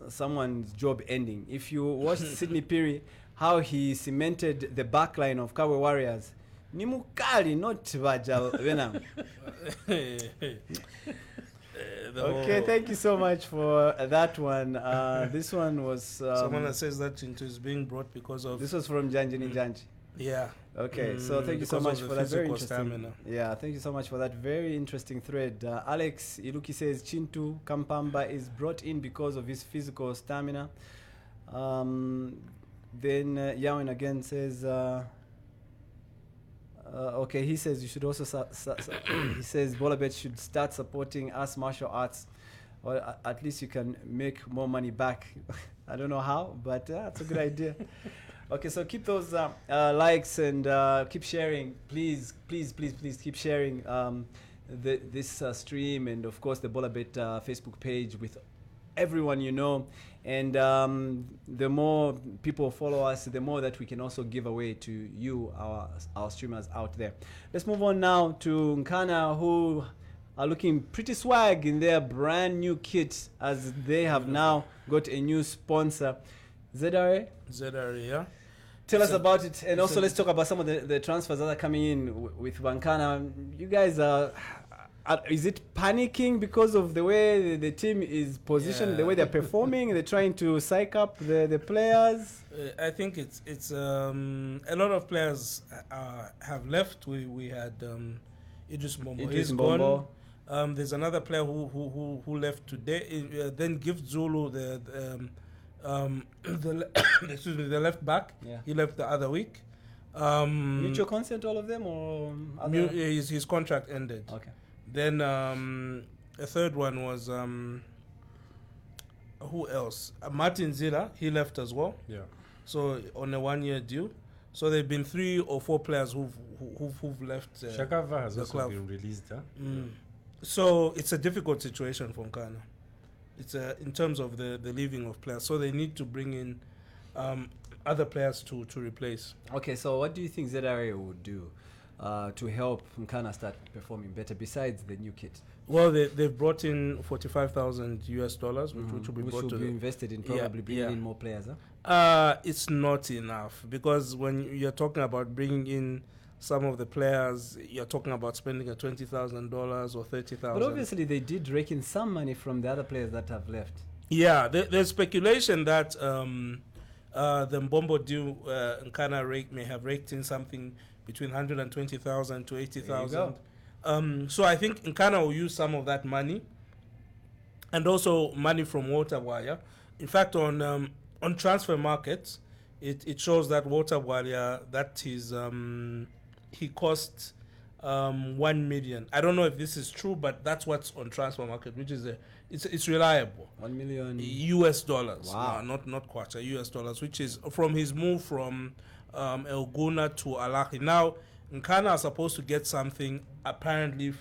someone's job ending. If you watched Sidney Piri, how he cemented the back line of Kawe Warriors, ni mukali, not Vajal Venam. Okay, thank you so much for that one. This one was...
Someone that says that into is being brought because of...
This was from Janjini Janji.
Yeah.
Okay, so thank you so
because
much
of
for
the
that very
physical
interesting.
stamina.
Yeah, thank you so much for that very interesting thread. Alex Iluki says Chintu Kampamba is brought in because of his physical stamina. Then Yawin again says, okay, he says you should also, he says Bolabet should start supporting us martial arts, or at least you can make more money back. I don't know how, but that's a good idea. Okay, so keep those likes and keep sharing. Please keep sharing this stream, and of course the Bolabet Facebook page with everyone you know. And the more people follow us, the more that we can also give away to you, our streamers out there. Let's move on now to Nkana, who are looking pretty swag in their brand new kit, as they have now got a new sponsor. ZRA,
yeah.
tell us about it, and also let's talk about some of the transfers that are coming in with Wankana. You guys are is it panicking because of the way the team is positioned, the way they're performing? They're trying to psych up the players.
I think it's a lot of players have left. We had Idris Mbombo. He's gone. There's another player who left today. Then Gift Zulu, the left back.
Yeah.
He left the other week.
Mutual consent, all of them, or other?
His contract ended.
Okay.
Then a third one was who else? Martin Zira, he left as well.
Yeah.
So on a 1-year deal. So there've been 3 or 4 players who've left.
Shakava has
the
also
club.
been released. Huh?
So it's a difficult situation for Nkana. It's in terms of the leaving of players. So they need to bring in other players to replace.
Okay, so what do you think ZRA would do to help Nkana start performing better besides the new kit?
Well, they've brought in $45,000 which will be brought to
invested in probably bringing in more players.
It's not enough, because when you're talking about bringing in some of the players, you're talking about spending a $20,000 or $30,000.
But obviously they did rake in some money from the other players that have left.
Yeah, there's speculation that the Mbombo deal Nkana may have raked in something between 120,000 to 80,000. So I think Nkana will use some of that money, and also money from Water Wire. In fact, on transfer markets, it shows that Water Wire, that he cost 1 million. I don't know if this is true, but that's what's on transfer market, which is it's reliable.
1 million
US dollars.
Wow.
No, not kwacha, US dollars, which is from his move from El Guna to Alkal. Now Nkana is supposed to get something apparently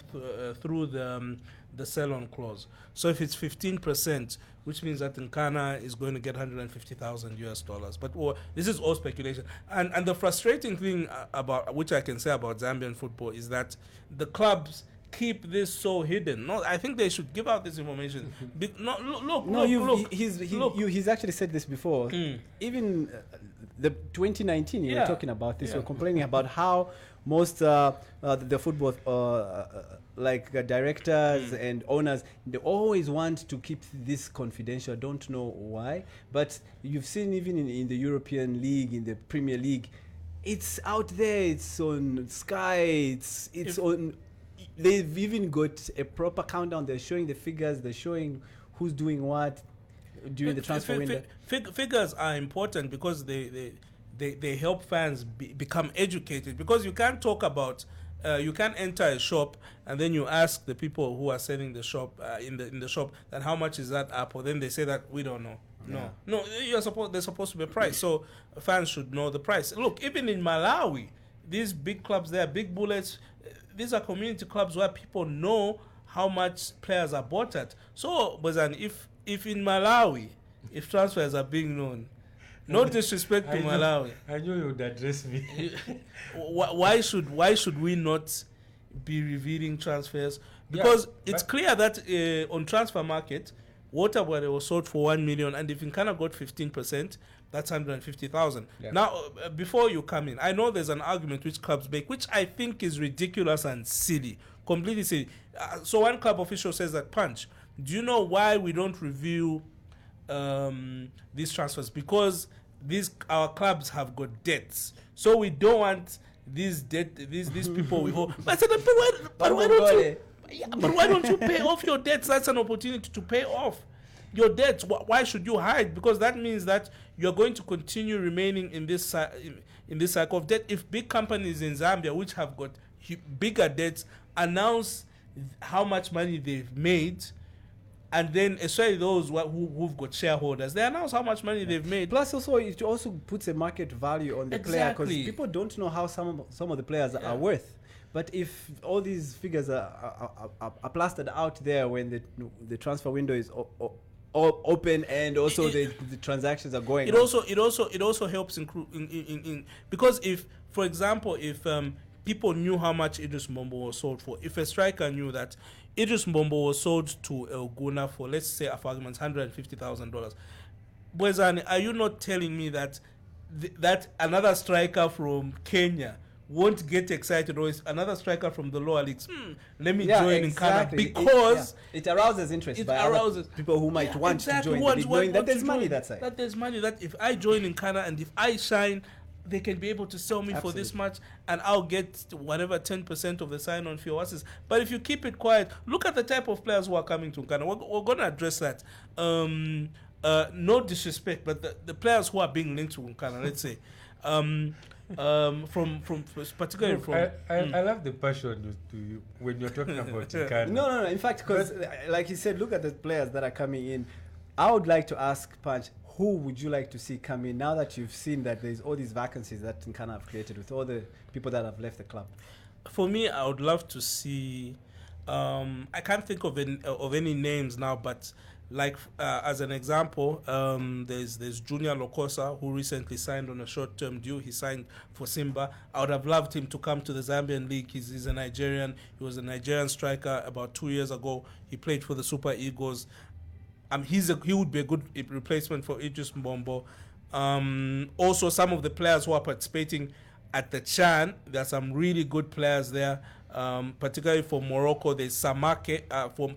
through the sell-on clause. So if it's 15%, which means that Nkana is going to get 150,000 US dollars. But this is all speculation. And the frustrating thing about which I can say about Zambian football is that the clubs keep this so hidden. No, I think they should give out this information.
He's actually said this before. Even the 2019, you were talking about this. You're complaining about how most the football directors and owners, they always want to keep this confidential. Don't know why, but you've seen even in the European League, in the Premier League, it's out there. It's on Sky. It's on. They've even got a proper countdown. They're showing the figures. They're showing who's doing what during the transfer window.
Figures are important because they help fans become educated. Because you can't talk about, you can't enter a shop and then you ask the people who are selling the shop in the shop that how much is that apple. Then they say that we don't know. No, there's supposed to be a price. So fans should know the price. Look, even in Malawi, these big clubs, they are big bullets. These are community clubs where people know how much players are bought at. So, Bwezani, if in Malawi, if transfers are being known, no disrespect to Malawi.
I knew you would address me.
Why should we not be revealing transfers? Because it's clear that on transfer market, Waterboy was sold for 1 million, and if Nkana got 15%, that's 150,000.
Yeah.
Now, before you come in, I know there's an argument which clubs make, which I think is ridiculous and silly, completely silly. So one club official says that, Punch, do you know why we don't review these transfers? Because our clubs have got debts, so we don't want these people we hold. But I said, but why don't you? Yeah, but why don't you pay off your debts? That's an opportunity to pay off your debts. Why should you hide? Because that means that you're going to continue remaining in this cycle of debt. If big companies in Zambia, which have got bigger debts, announce how much money they've made, and then especially those who've got shareholders, they announce how much money they've made.
Plus, also it also puts a market value on the player, because people don't know how some of the players are worth. But if all these figures are plastered out there when the transfer window is open, and also the transactions are going,
it also helps in because if, for example, if people knew how much Idris Mbombo was sold for, if a striker knew that Idris Mbombo was sold to El Guna for, let's say, for argument's $150,000, Bwezani, are you not telling me that that another striker from Kenya won't get excited, or is another striker from the lower leagues, let me join in Ghana, because
it arouses interest by other people who might want to join the league, knowing that there's money that side.
That there's money, that if I join in Ghana and if I shine, they can be able to sell me for this much, and I'll get whatever 10% of the sign-on fee or assist. But if you keep it quiet, look at the type of players who are coming to Ghana. We're going to address that. No disrespect, but the players who are being linked to Ghana, let's say, from particularly from.
I love the passion when you're talking about Nkana.
No. In fact, because like he said, look at the players that are coming in. I would like to ask Punch, who would you like to see come in now that you've seen that there's all these vacancies that Nkana have created with all the people that have left the club?
For me, I would love to see. I can't think of any names now, but like as an example, there's Junior Lokosa, who recently signed on a short-term deal. He signed for Simba. I would have loved him to come to the Zambian league. He's a Nigerian. He was a Nigerian striker about 2 years ago. He played for the Super Eagles. He would be a good replacement for Idris Mbombo. Also, some of the players who are participating at the Chan, there are some really good players there. Particularly for Morocco, there's Samake.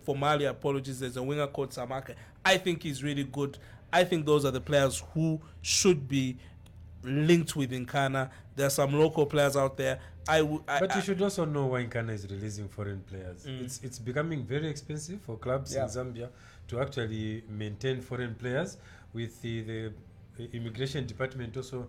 For Mali, apologies, there's a winger called Samake. I think he's really good. I think those are the players who should be linked with Nkana. There are some local players out there.
But you should also know why Nkana is releasing foreign players. It's becoming very expensive for clubs in Zambia to actually maintain foreign players, with the immigration department also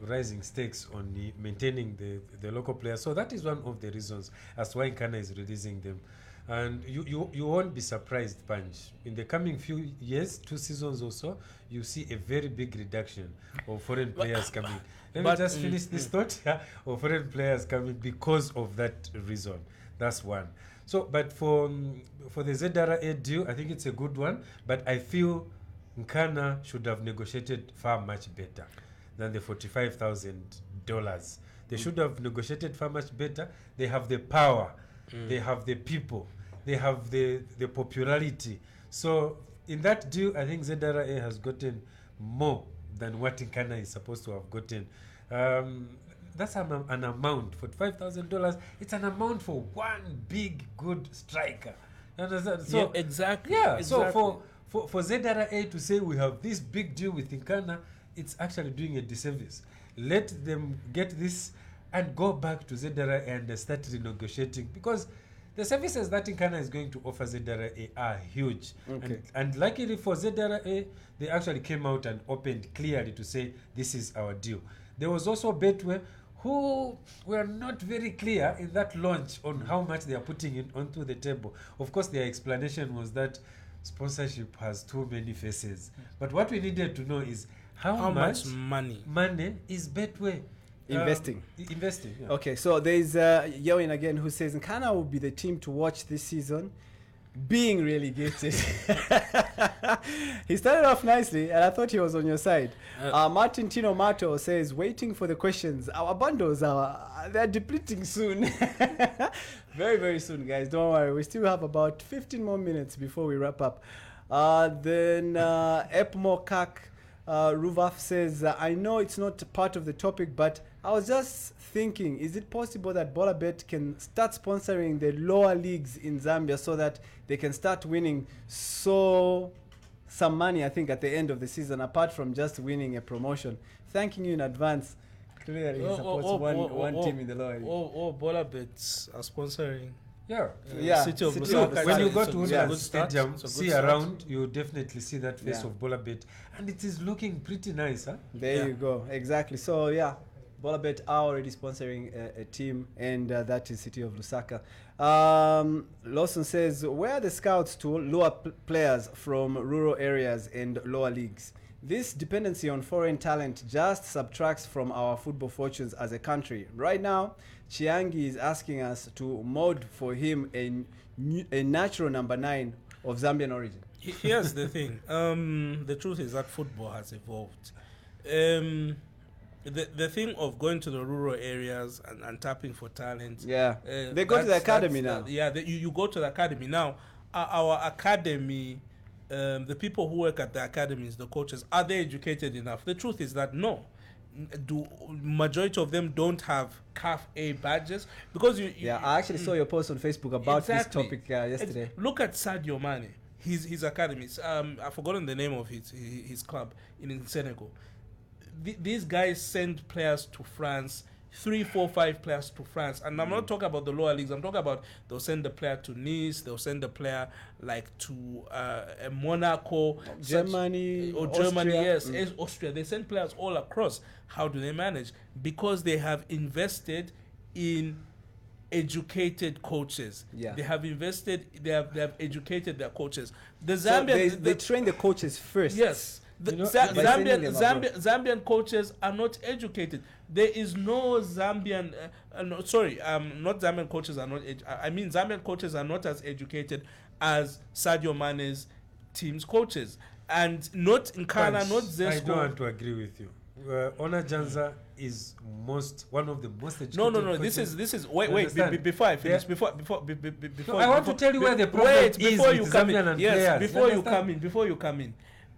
rising stakes on maintaining the local players. So that is one of the reasons as why Nkana is releasing them. And you won't be surprised, Panj. In the coming few years, 2 seasons or so, you see a very big reduction of foreign players coming. Let me just finish this thought, of foreign players coming because of that reason. That's one. So, but for the ZRA deal, I think it's a good one, but I feel Nkana should have negotiated far much better than the $45,000. They should have negotiated far much better. They have the power, they have the people, they have the popularity. So in that deal, I think ZRA has gotten more than what Nkana is supposed to have gotten. That's an amount, $45,000. It's an amount for one big good striker. Understand? So
yeah, exactly.
Yeah.
Exactly.
So for ZRA to say we have this big deal with Nkana, it's actually doing a disservice. Let them get this and go back to ZRA and start renegotiating, because the services that Nkana is going to offer ZRA are huge.
Okay.
And luckily for ZRA, they actually came out and opened clearly to say this is our deal. There was also Betway, who were not very clear in that launch on how much they are putting in onto the table. Of course, their explanation was that sponsorship has too many faces. But what we needed to know is how much
money
is Betway
investing.
Yeah.
Okay, so there's Yewin again who says Nkana will be the team to watch this season, being relegated. He started off nicely, and I thought he was on your side. Martin Tino Mato says, waiting for the questions. Our bundles they're depleting soon. Very, very soon, guys. Don't worry. We still have about 15 more minutes before we wrap up. Then Epmo Kak Ruvaf says, I know it's not part of the topic, but I was just thinking, is it possible that Bolabet can start sponsoring the lower leagues in Zambia so that they can start winning some money, I think, at the end of the season, apart from just winning a promotion? Thanking you in advance. Clearly, he supports one team in the lower league.
Bolabets are sponsoring.
Yeah.
City of
City
Lusaka.
When you go
It's a
to
good
Woodland
start.
Stadium,
It's a good
see
start.
around, you definitely see that face
Yeah.
of Bolabet, and it is looking pretty nice, huh?
There you go. Exactly. So, yeah, Bolabet are already sponsoring a team, and that is City of Lusaka. Lawson says, where are the scouts to lure players from rural areas and lower leagues? This dependency on foreign talent just subtracts from our football fortunes as a country. Right now, Chiangi is asking us to mold for him a natural number 9 of Zambian origin.
Here's the thing. The truth is that football has evolved. The thing of going to the rural areas and tapping for talent.
Yeah. They go to the academy now.
You go to the academy now. Our academy, the people who work at the academies, the coaches, are they educated enough? The truth is that no. Majority of them don't have CAF A badges because
I actually saw your post on Facebook about
Exactly.
this topic yesterday.
Look at Sadio Mane, his academies. I've forgotten the name of his club in Senegal. These guys send players to France 3, 4, 5 players to France. And I'm not talking about the lower leagues. I'm talking about they'll send a player to Nice. They'll send a player like to Monaco,
Germany,
Germany.
Austria.
Yes, Austria. They send players all across. How do they manage? Because they have invested in educated coaches.
Yeah.
They have invested. They have educated their coaches. The
So
Zambian
they train the coaches first.
Yes. The
You know,
by sending them abroad.
Zambian coaches are not educated. There is no Zambian, not Zambian coaches are not, I mean Zambian coaches are not as educated as Sadio Mane's team's coaches. And not in Ghana, not Zesco.
I don't want to agree with you. Ona Janza is one of the most educated
No.
coaches.
This is. Wait.
Understand?
Before I finish,
Yeah.
before.
No, I want to tell you where the problem is
before
with
you come
Zambian
in.
and
Yes,
players.
before you
Understand?
come in. Before you come in.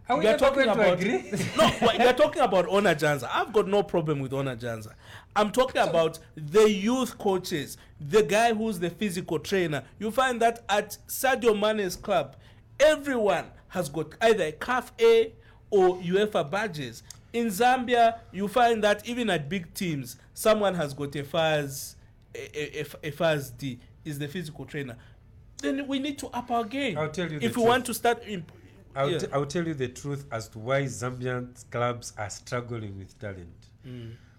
Are we
You're
ever
talking
going to
about
agree?
no. You're talking about Ona Janza. I've got no problem with Ona Janza. I'm talking about the youth coaches, the guy who's the physical trainer. You find that at Sadio Mane's club, everyone has got either a CAF A or UEFA badges. In Zambia, you find that even at big teams, someone has got a FAZ, a FAZ D, is the physical trainer. Then we need to up our game.
I'll tell you the
if we
truth.
want to start.
I'll tell you the truth as to why Zambian clubs are struggling with talent.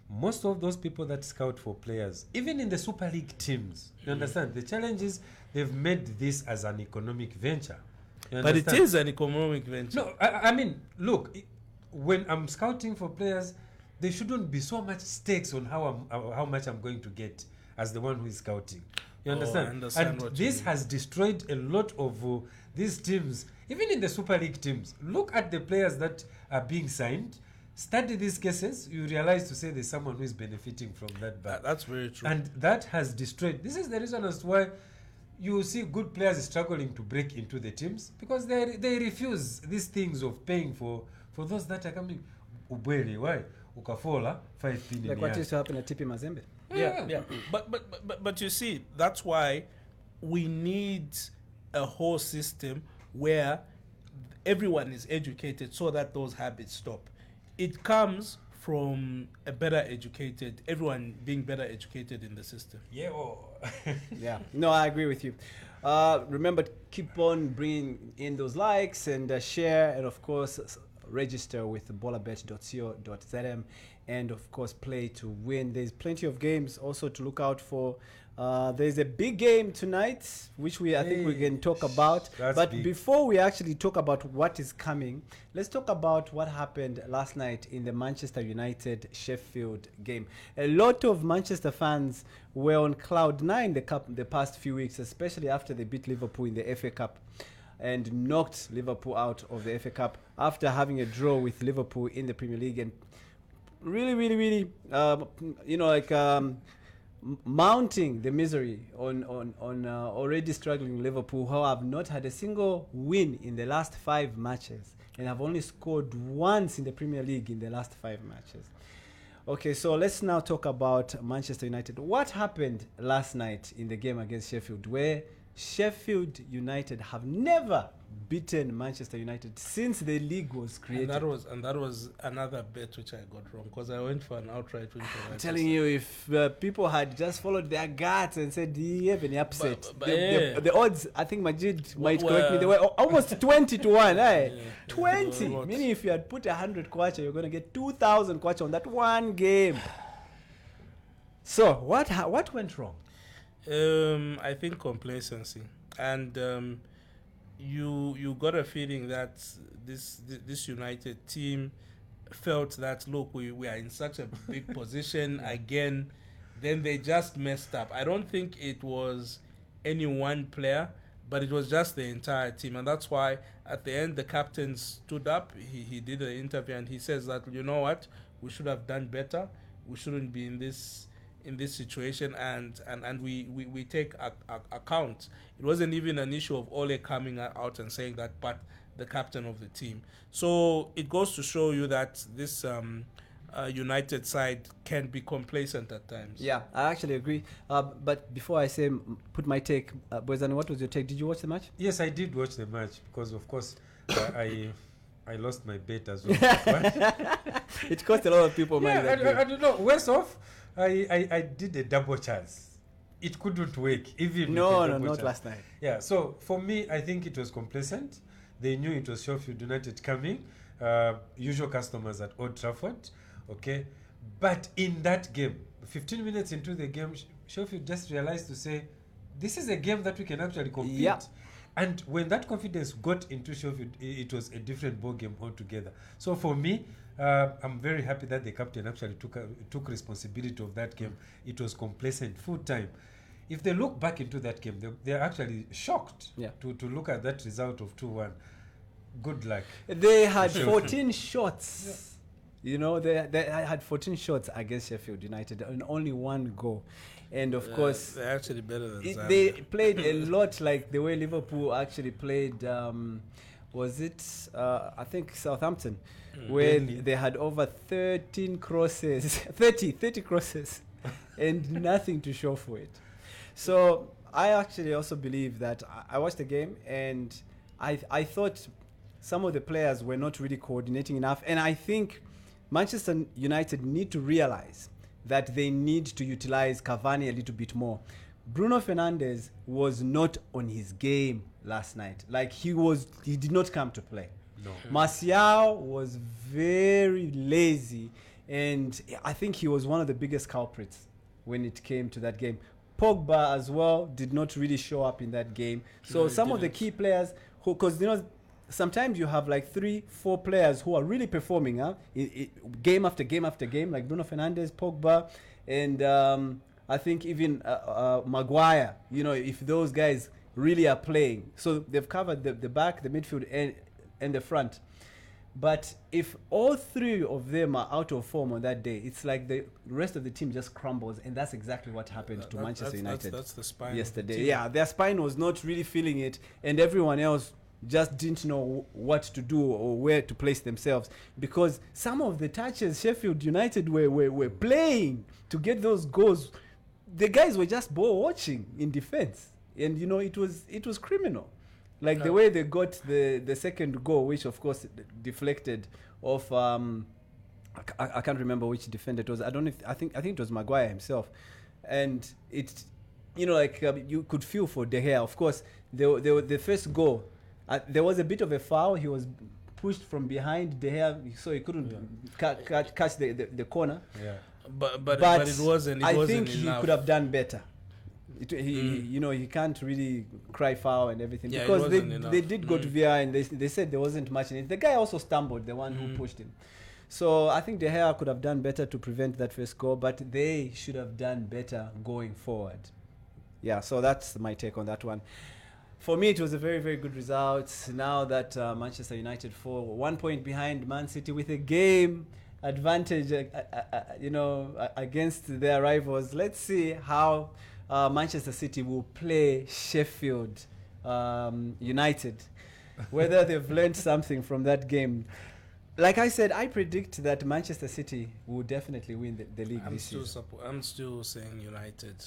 Most of those people that scout for players, even in the Super League teams, you understand? The challenge is they've made this as an economic venture. You
But it
understand?
is an economic venture.
No, I mean, look, when I'm scouting for players, there shouldn't be so much stakes on how much I'm going to get as the one who is scouting. You understand?
I understand
And
what you
this
mean.
has destroyed a lot of these teams, even in the Super League teams. Look at the players that are being signed. Study these cases, you realize to say there's someone who is benefiting from that back.
That's very true.
And that has destroyed. This is the reason as to why you see good players struggling to break into the teams, because they refuse these things of paying for those that are coming. Ubwele, why? Ukafola 5
Like what used to happen at TP Mazembe.
Yeah. But you see, that's why we need a whole system where everyone is educated so that those habits stop. It comes from a better educated, everyone being better educated in the system.
Yeah.
Yeah, no, I agree with you. Remember, keep on bringing in those likes and share, and of course, register with bolabet.co.zm, and of course, play to win. There's plenty of games also to look out for. There's a big game tonight, which I think we can talk about.
That's
but
big.
before we actually talk about what is coming, let's talk about what happened last night in the Manchester United Sheffield game. A lot of Manchester fans were on cloud nine the past few weeks, especially after they beat Liverpool in the FA Cup and knocked Liverpool out of the FA Cup after having a draw with Liverpool in the Premier League, and really mounting the misery on already struggling Liverpool, who have not had a single win in the last 5 matches and have only scored once in the Premier League in the last 5 matches. Okay, so let's now talk about Manchester United. What happened last night in the game against Sheffield, where Sheffield United have never beaten Manchester United since the league was created?
And that was another bet which I got wrong, because I went for an outright win.
I'm telling you, if people had just followed their guts and said, do you have any upset?
But
the odds, I think Majid might correct me, they
were-
were almost 20 to 1. Eh?
Yeah,
20!
they were a lot.
Meaning if you had put 100 kwacha, you're going to get 2,000 kwacha on that one game. So, what went wrong?
I think complacency, and you got a feeling that this United team felt that, look, we are in such a big position again. Then they just messed up. I don't think it was any one player, but it was just the entire team, and that's why at the end the captain stood up. He did an interview and he says that, you know what, we should have done better. We shouldn't be in this situation, and we take account. It wasn't even an issue of Ole coming out and saying that, but the captain of the team. So it goes to show you that this United side can be complacent at times.
Yeah, I actually agree. But before I say put my take, Bwezani, what was your take? Did you watch the match?
Yes, I did watch the match because, of course, I lost my bet as well.
It cost a lot of people money.
Yeah,
that game.
I don't know. Worse off, I did a double chance. It couldn't work, even with a
No,
double
not
chance.
last night.
Yeah, so for me, I think it was complacent. They knew it was Sheffield United coming, usual customers at Old Trafford, okay? But in that game, 15 minutes into the game, Sheffield just realized to say, this is a game that we can actually compete.
Yeah.
And when that confidence got into Sheffield, it was a different ball game altogether. So for me, I'm very happy that the captain actually took responsibility of that game. It was complacent, full time. If they look back into that game, they're actually shocked to look at that result of 2-1. Good luck.
They had 14 shots. You know, they had 14 shots against Sheffield United and only one goal. And of course,
they're actually better than Zambia.
they played a lot like the way Liverpool actually played. Was it, I think, Southampton, where they had over 13 crosses, 30 crosses, and nothing to show for it. So I actually also believe that I watched the game and I thought some of the players were not really coordinating enough. And I think Manchester United need to realize that they need to utilize Cavani a little bit more. Bruno Fernandes was not on his game last night. Like he did not come to play.
No.
Martial was very lazy, and I think he was one of the biggest culprits when it came to that game. Pogba as well did not really show up in that game. So some of the key players who, because you know, sometimes you have like 3-4 players who are really performing game after game after game, like Bruno Fernandes, Pogba, and I think even Maguire. You know, if those guys really are playing, so they've covered the back, the midfield, and the front. But if all three of them are out of form on that day, it's like the rest of the team just crumbles, and that's exactly what happened to Manchester United
That's the spine
yesterday. Yeah, their spine was not really feeling it, and everyone else just didn't know what to do or where to place themselves, because some of the touches Sheffield United were playing to get those goals, the guys were just ball watching in defense, and you know it was criminal. Like the way they got the second goal, which of course deflected off. I can't remember which defender it was. I don't know. I think it was Maguire himself, and it, you know, like you could feel for De Gea. Of course, the first goal, there was a bit of a foul. He was pushed from behind De Gea, so he couldn't catch the corner.
Yeah.
But it wasn't.
I
wasn't
think
enough.
he could have done better. You know, he can't really cry foul and everything,
Yeah,
because
it wasn't enough.
they did go to VR and they said there wasn't much in it. The guy also stumbled, the one who pushed him. So I think De Gea could have done better to prevent that first goal, but they should have done better going forward. Yeah, so that's my take on that one. For me, it was a very, very good result. Now that Manchester United fall 1 point behind Man City with a game advantage, against their rivals. Let's see how Manchester City will play Sheffield United, whether they've learned something from that game. Like I said, I predict that Manchester City will definitely win the league this season.
I'm still saying United.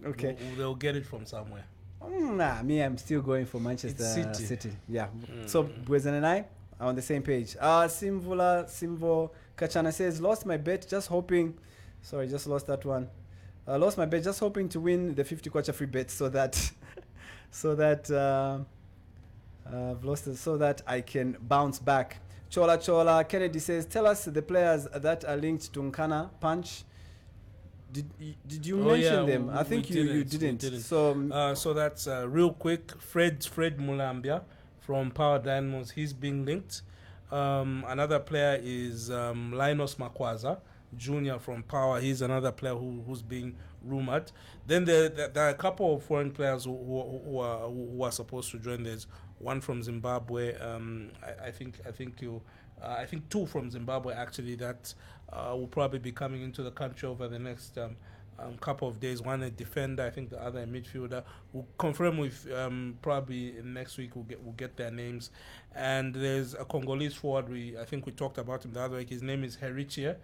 Okay.
They'll get it from somewhere.
I'm still going for Manchester
City.
City. Yeah. So Bwezani and I are on the same page. Simvo Kachana says, lost my bet, just hoping. Sorry, just lost that one. Lost my bet, just hoping to win the 50 kwacha free bet, so that I've lost it, so that I can bounce back. Chola Kennedy says, tell us the players that are linked to Nkana Punch. Did you mention them? I think you didn't.
So that's real quick. Fred Mulambia from Power Dynamos. He's being linked. Another player is Linus Makwaza Jr. from Power. He's another player who's being rumored. Then there are a couple of foreign players who are supposed to join. There's one from Zimbabwe. I think two from Zimbabwe actually that will probably be coming into the country over the next couple of days. One a defender, I think the other a midfielder. We'll confirm with probably next week. We'll get their names. And there's a Congolese forward. I think we talked about him the other week. His name is Herichie.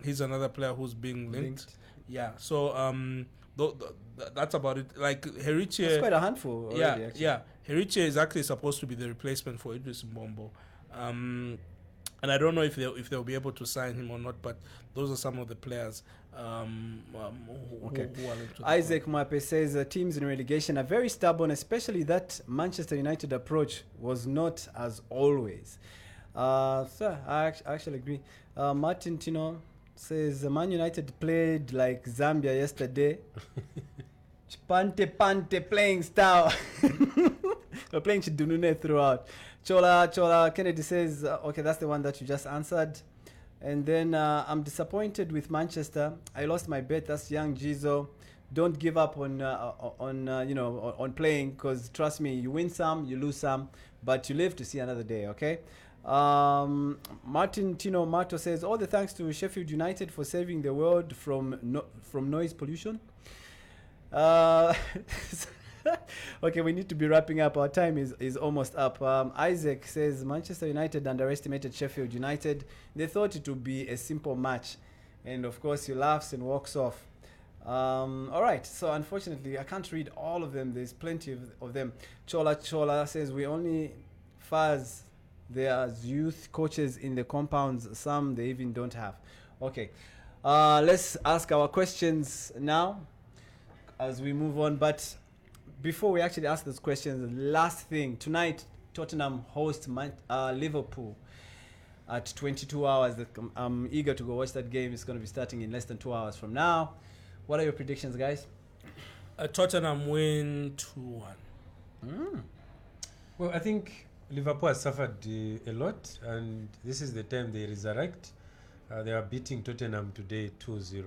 He's another player who's being linked. Yeah. So that's about it. Like Herichie,
it's quite a handful already,
yeah. Herichie is actually supposed to be the replacement for Idris Mbombo. And I don't know if they'll be able to sign him or not, but those are some of the players who are linked to the
Isaac Mape says teams in relegation are very stubborn, especially that Manchester United approach was not as always. So I actually agree. Martin Tino says Man United played like Zambia yesterday. Pante playing style. We're playing Chidunune throughout. Chola Kennedy says, okay, that's the one that you just answered. And then I'm disappointed with Manchester. I lost my bet. That's young Jizo. Don't give up on playing, because trust me, you win some, you lose some, but you live to see another day. Okay. Martin Tino Mato says, all the thanks to Sheffield United for saving the world from noise pollution. Okay, we need to be wrapping up. Our time is almost up. Isaac says Manchester United underestimated Sheffield United. They thought it would be a simple match, and of course he laughs and walks off. All right, so unfortunately I can't read all of them. There's plenty of them. Chola says we only FAZ. There's youth coaches in the compounds. Some they even don't have. Okay, let's ask our questions now as we move on. But before we actually ask those questions, last thing, tonight Tottenham host Liverpool at 22 hours. I'm eager to go watch that game. It's going to be starting in less than 2 hours from now. What are your predictions, guys?
Tottenham win 2-1.
Well, I think Liverpool has suffered a lot, and this is the time they resurrect. They are beating Tottenham today 2-0.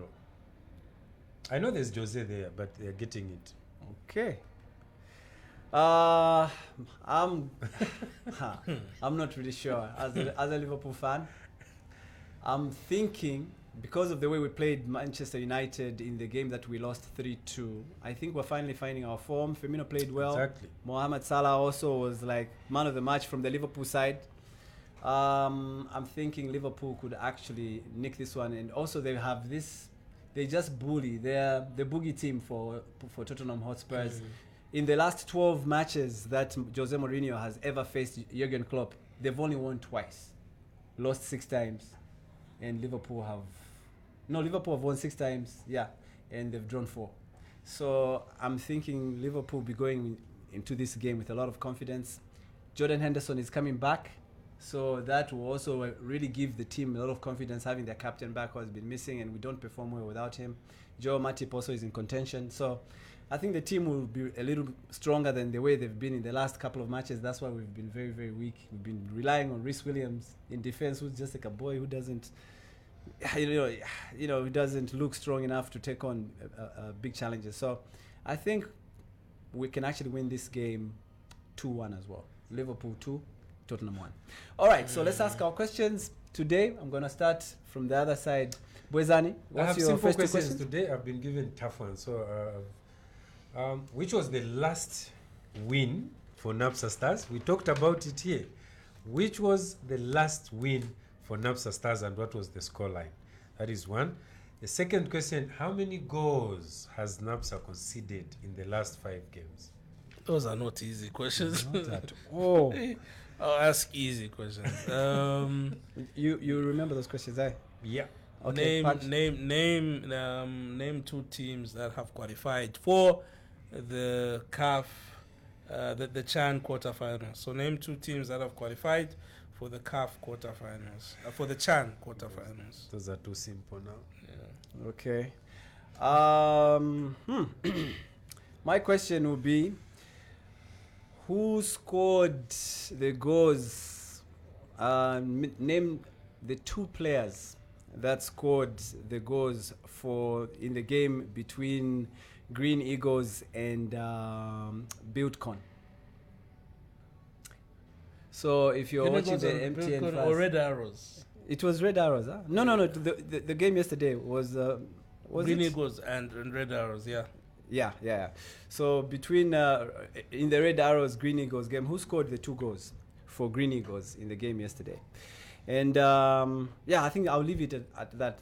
I know there's Jose there, but they're getting it.
Okay. I'm not really sure. As a Liverpool fan, I'm thinking, because of the way we played Manchester United in the game that we lost 3-2, I think we're finally finding our form. Firmino played well.
Exactly.
Mohamed Salah also was like man of the match from the Liverpool side. I'm thinking Liverpool could actually nick this one, and also they have this. They just bully. They're the boogie team for Tottenham Hotspurs. In the last 12 matches that Jose Mourinho has ever faced Jurgen Klopp, they've only won twice, lost 6 times, and Liverpool have won 6 times, and they've drawn 4. So I'm thinking Liverpool will be going into this game with a lot of confidence. Jordan Henderson is coming back, so that will also really give the team a lot of confidence, having their captain back who has been missing, and we don't perform well without him. Joe Matip also is in contention, so I think the team will be a little stronger than the way they've been in the last couple of matches. That's why we've been very, very weak. We've been relying on Reece Williams in defense, who's just like a boy who doesn't, who doesn't look strong enough to take on big challenges. So I think we can actually win this game 2-1 as well. Liverpool 2, Tottenham 1. All right, so let's ask our questions today. I'm going to start from the other side. Bwezani, what's your
simple
first
questions
question?
today. I've been given tough ones. So, which was the last win for NAPSA Stars? We talked about it here. Which was the last win for NAPSA Stars, and what was the scoreline? That is one. The second question, how many goals has NAPSA conceded in the last 5 games?
Those are not easy questions.
Not at all.
I'll ask easy questions.
You remember those questions, eh?
Yeah.
Okay,
name 2 teams that have qualified for the CAF, the CHAN quarterfinals. So name 2 teams that have qualified for the CAF quarterfinals, for the CHAN quarterfinals.
Those are too simple now.
Yeah.
Okay. My question would be, who scored the goals? Name the 2 players that scored the goals in the game between Green Eagles and Buildcon. So if you're watching the MTN
or Red Arrows.
it was Red Arrows, huh? No. The game yesterday was
Green Eagles and Red Arrows, yeah.
Yeah. So between in the Red Arrows Green Eagles game, who scored the 2 goals for Green Eagles in the game yesterday? And I think I'll leave it at that.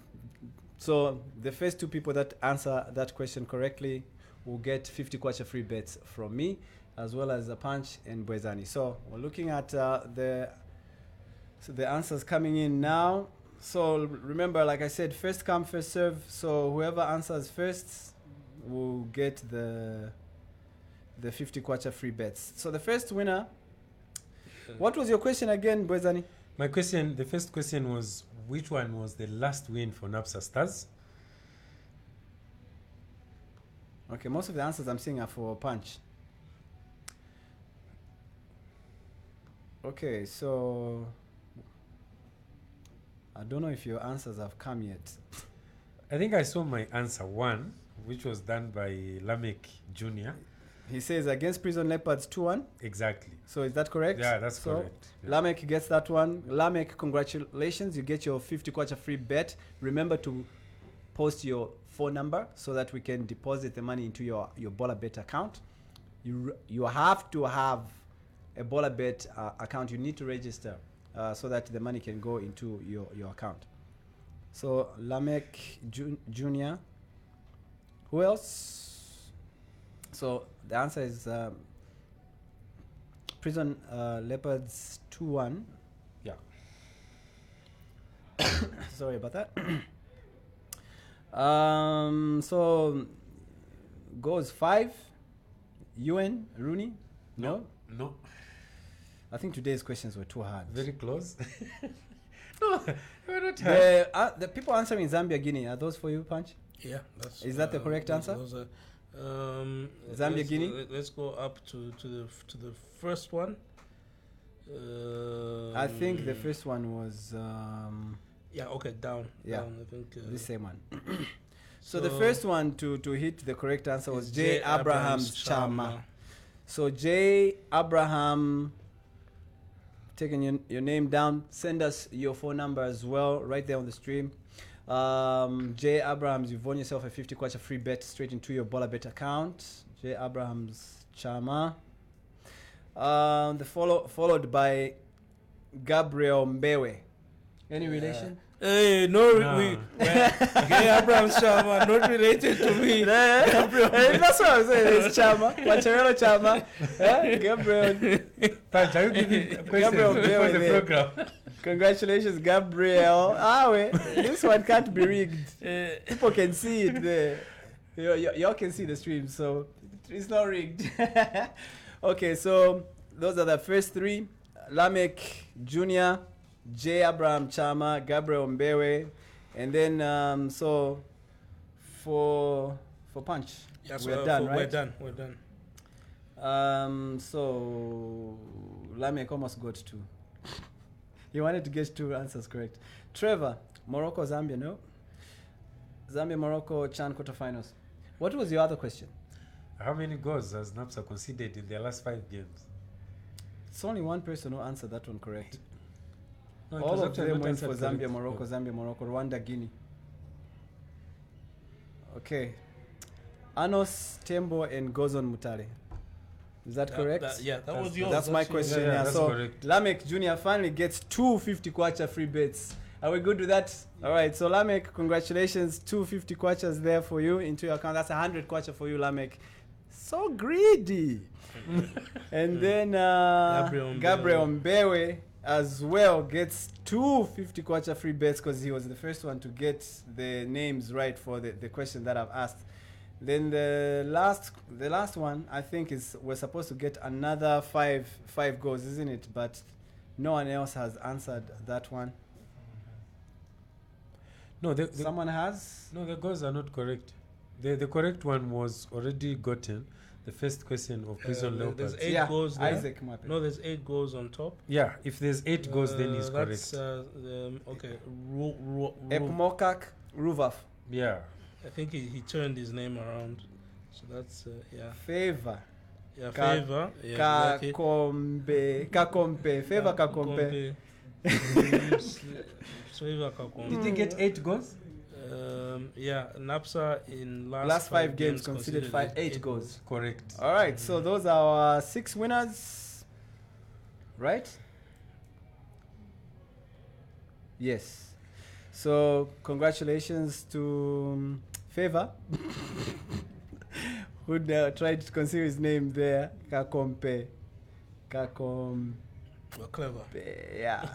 So the first 2 people that answer that question correctly will get 50 kwacha free bets from me, as well as a Punch and Bwezani. So we're looking at the So the answer's coming in now. So remember, like I said, first come, first serve. So whoever answers first will get the 50 kwacha free bets. So the first winner. What was your question again, Bwezani?
The first question was, which one was the last win for NAPSA Stars?
Okay, most of the answers I'm seeing are for Punch. Okay, so I don't know if your answers have come yet.
I think I saw my answer 1, which was done by Lamek Jr.
He says against Prison Leopards 2-1.
Exactly.
So is that correct?
Yeah, that's
so
correct. Yeah.
Lamek gets that one. Lamek, congratulations. You get your 50 kwacha free bet. Remember to post your phone number so that we can deposit the money into your Bolabet account. You have to have a Bolabet account. You need to register so that the money can go into your account. So Lamek Jr. Who else? So the answer is Prison Leopards 2-1.
Yeah.
Sorry about that. So goes 5. UN Rooney. No.
No.
I think today's questions were too hard.
Very close. No, we're not hard.
The people answering Zambia Guinea, are those for you, Punch?
Yeah, that's.
Is that the correct answer?
Those are,
Zambia, Guinea?
Let's go up to the first one.
I think the first one was
Yeah. Okay. Down.
Yeah.
Down, I think.
the same one. So the first one to hit the correct answer was J. Abraham's Chama. So J. Abraham, taking your name down, send us your phone number as well right there on the stream. J. Abrahams, you've won yourself a 50 kwacha free bet straight into your Bolabet account. J. Abrahams Chama. Followed by Gabriel Mbewe. Any relation?
Hey, no. Gay Abraham Chama, not related to me.
That's what I'm saying. It's Chama. Wacharelo Chama. Gabriel.
Punch, are you giving
Gabriel
questions before the
there.
program?
Congratulations, Gabriel. Wait. This one can't be rigged. People can see it there. Y'all can see the stream, so it's not rigged. Okay, so those are the first 3. Lamek Jr., J. Abraham Chama, Gabriel Mbewe, and then so for Punch,
Yes,
we're done, right?
We're done.
So Lamek almost got 2. He wanted to get 2 answers correct. Trevor, Morocco, Zambia, no? Zambia, Morocco, Chan quarterfinals. What was your other question?
How many goals has NAPSA conceded in their last 5 games?
It's only one person who answered that one correct.
No, it
All
was
of
actually
them
not
went for
answered
Zambia,
correct.
Morocco,
Oh.
Zambia, Morocco, Rwanda, Guinea. Okay. Anos, Tembo, and Gozon Mutale. Is that correct?
That was yours.
That's my question.
Yeah,
Yeah,
that's
so
correct.
Lamek Jr. finally gets 2 50 kwacha free bets. Are we good with that? All right. So Lamek, congratulations. 2 50 kwachas there for you into your account. That's 100 kwacha for you, Lamek. So greedy. And then Gabriel Mbewe as well gets 2 50 kwacha free bets because he was the first one to get the names right for the question that I've asked. Then the last one I think is we're supposed to get another five goals, isn't it? But no one else has answered that one.
No,
Someone has?
No, the goals are not correct. The correct one was already gotten. The first question of Prison Leopards.
There's 8 goals there.
Isaac Mape.
No, there's 8 goals on top.
Yeah, if there's 8 goals, then he's
That's,
correct.
okay.
Epmokak Ruvaf.
Yeah.
I think he turned his name around. So that's, yeah.
Favor.
Yeah, Favor. Yeah,
Kakompe. Favor Kakompe.
Favor Kakompe.
Did he get 8 goals?
Yeah, NAPSA in
Last 5 games considered 8 goals.
Correct.
All right, so those are our 6 winners, right? Yes. So congratulations to Favor, who tried to conceal his name there.
Well, clever.
Yeah.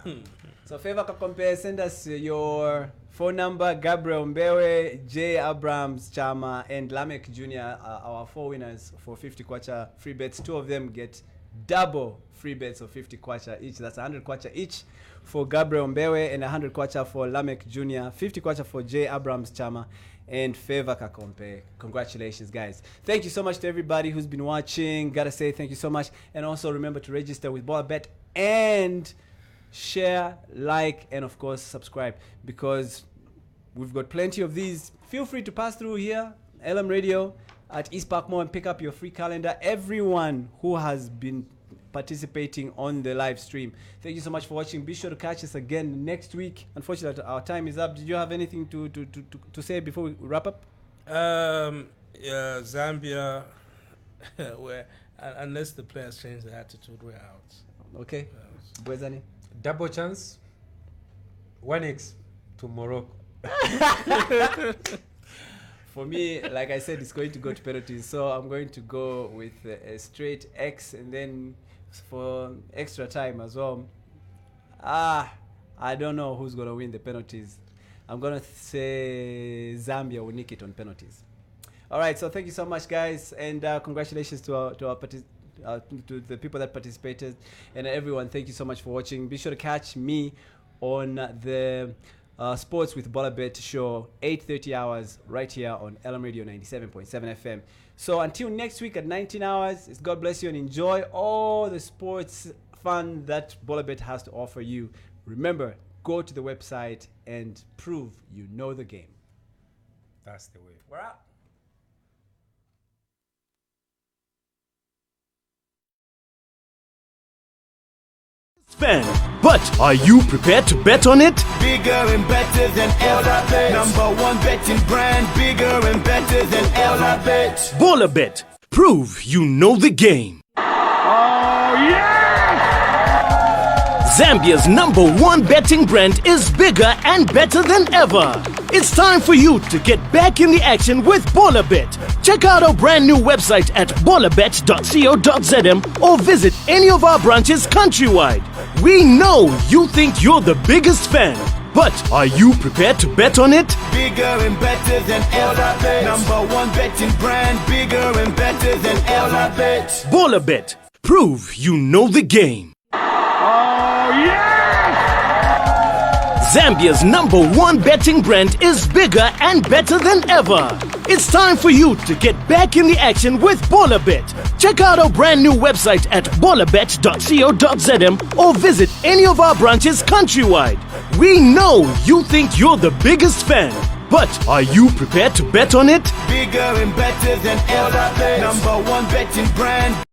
So Favor Kakompe, send us your phone number. Gabriel Mbewe, J. Abrams Chama, and Lamek Jr. are our 4 winners for 50 kwacha free bets. 2 of them get double free bets of 50 kwacha each. That's 100 kwacha each for Gabriel Mbewe and 100 kwacha for Lamek Jr., 50 kwacha for J. Abrams Chama and Favor Kakompe. Congratulations, guys. Thank you so much to everybody who's been watching. Gotta say thank you so much. And also remember to register with Bolabet and share, like, and of course subscribe, because we've got plenty of these. Feel free to pass through here, LM Radio at East Park Mall, and pick up your free calendar. Everyone who has been participating on the live stream, thank you so much for watching. Be sure to catch us again next week. Unfortunately, our time is up. Did you have anything to say before we wrap up?
Yeah, Zambia, where unless the players change their attitude, we're out.
Okay. Bwezani?
Double chance, 1x to Morocco.
For me, like I said, it's going to go to penalties, so I'm going to go with a straight X, and then for extra time as well. I don't know who's going to win the penalties. I'm going to say Zambia will nick it on penalties. All right, so thank you so much, guys, and congratulations to the people that participated, and everyone. Thank you so much for watching. Be sure to catch me on the Sports with Bolabet show, 8:30 hours, right here on LM Radio 97.7 FM. So until next week at 19 hours, it's God bless you and enjoy all the sports fun that Bolabet has to offer you. Remember, go to the website and prove you know the game.
That's the way.
We're out.
Fan. But are you prepared to bet on it?
Bigger and better than Bolabet. Number 1 betting brand. Bigger and better than Bolabet.
Bolabet. Prove you know the game. Zambia's number 1 betting brand is bigger and better than ever. It's time for you to get back in the action with Bolabet. Check out our brand new website at bolabet.co.zm or visit any of our branches countrywide. We know you think you're the biggest fan, but are you prepared to bet on it?
Bigger and better than Bolabet. Number 1 betting brand. Bigger and better than Bolabet.
Bolabet. Prove you know the game. Zambia's number 1 betting brand is bigger and better than ever. It's time for you to get back in the action with Bolabet. Check out our brand new website at bolabet.co.zm or visit any of our branches countrywide. We know you think you're the biggest fan, but are you prepared to bet on it?
Bigger and better than Bolabet. Number 1 betting brand.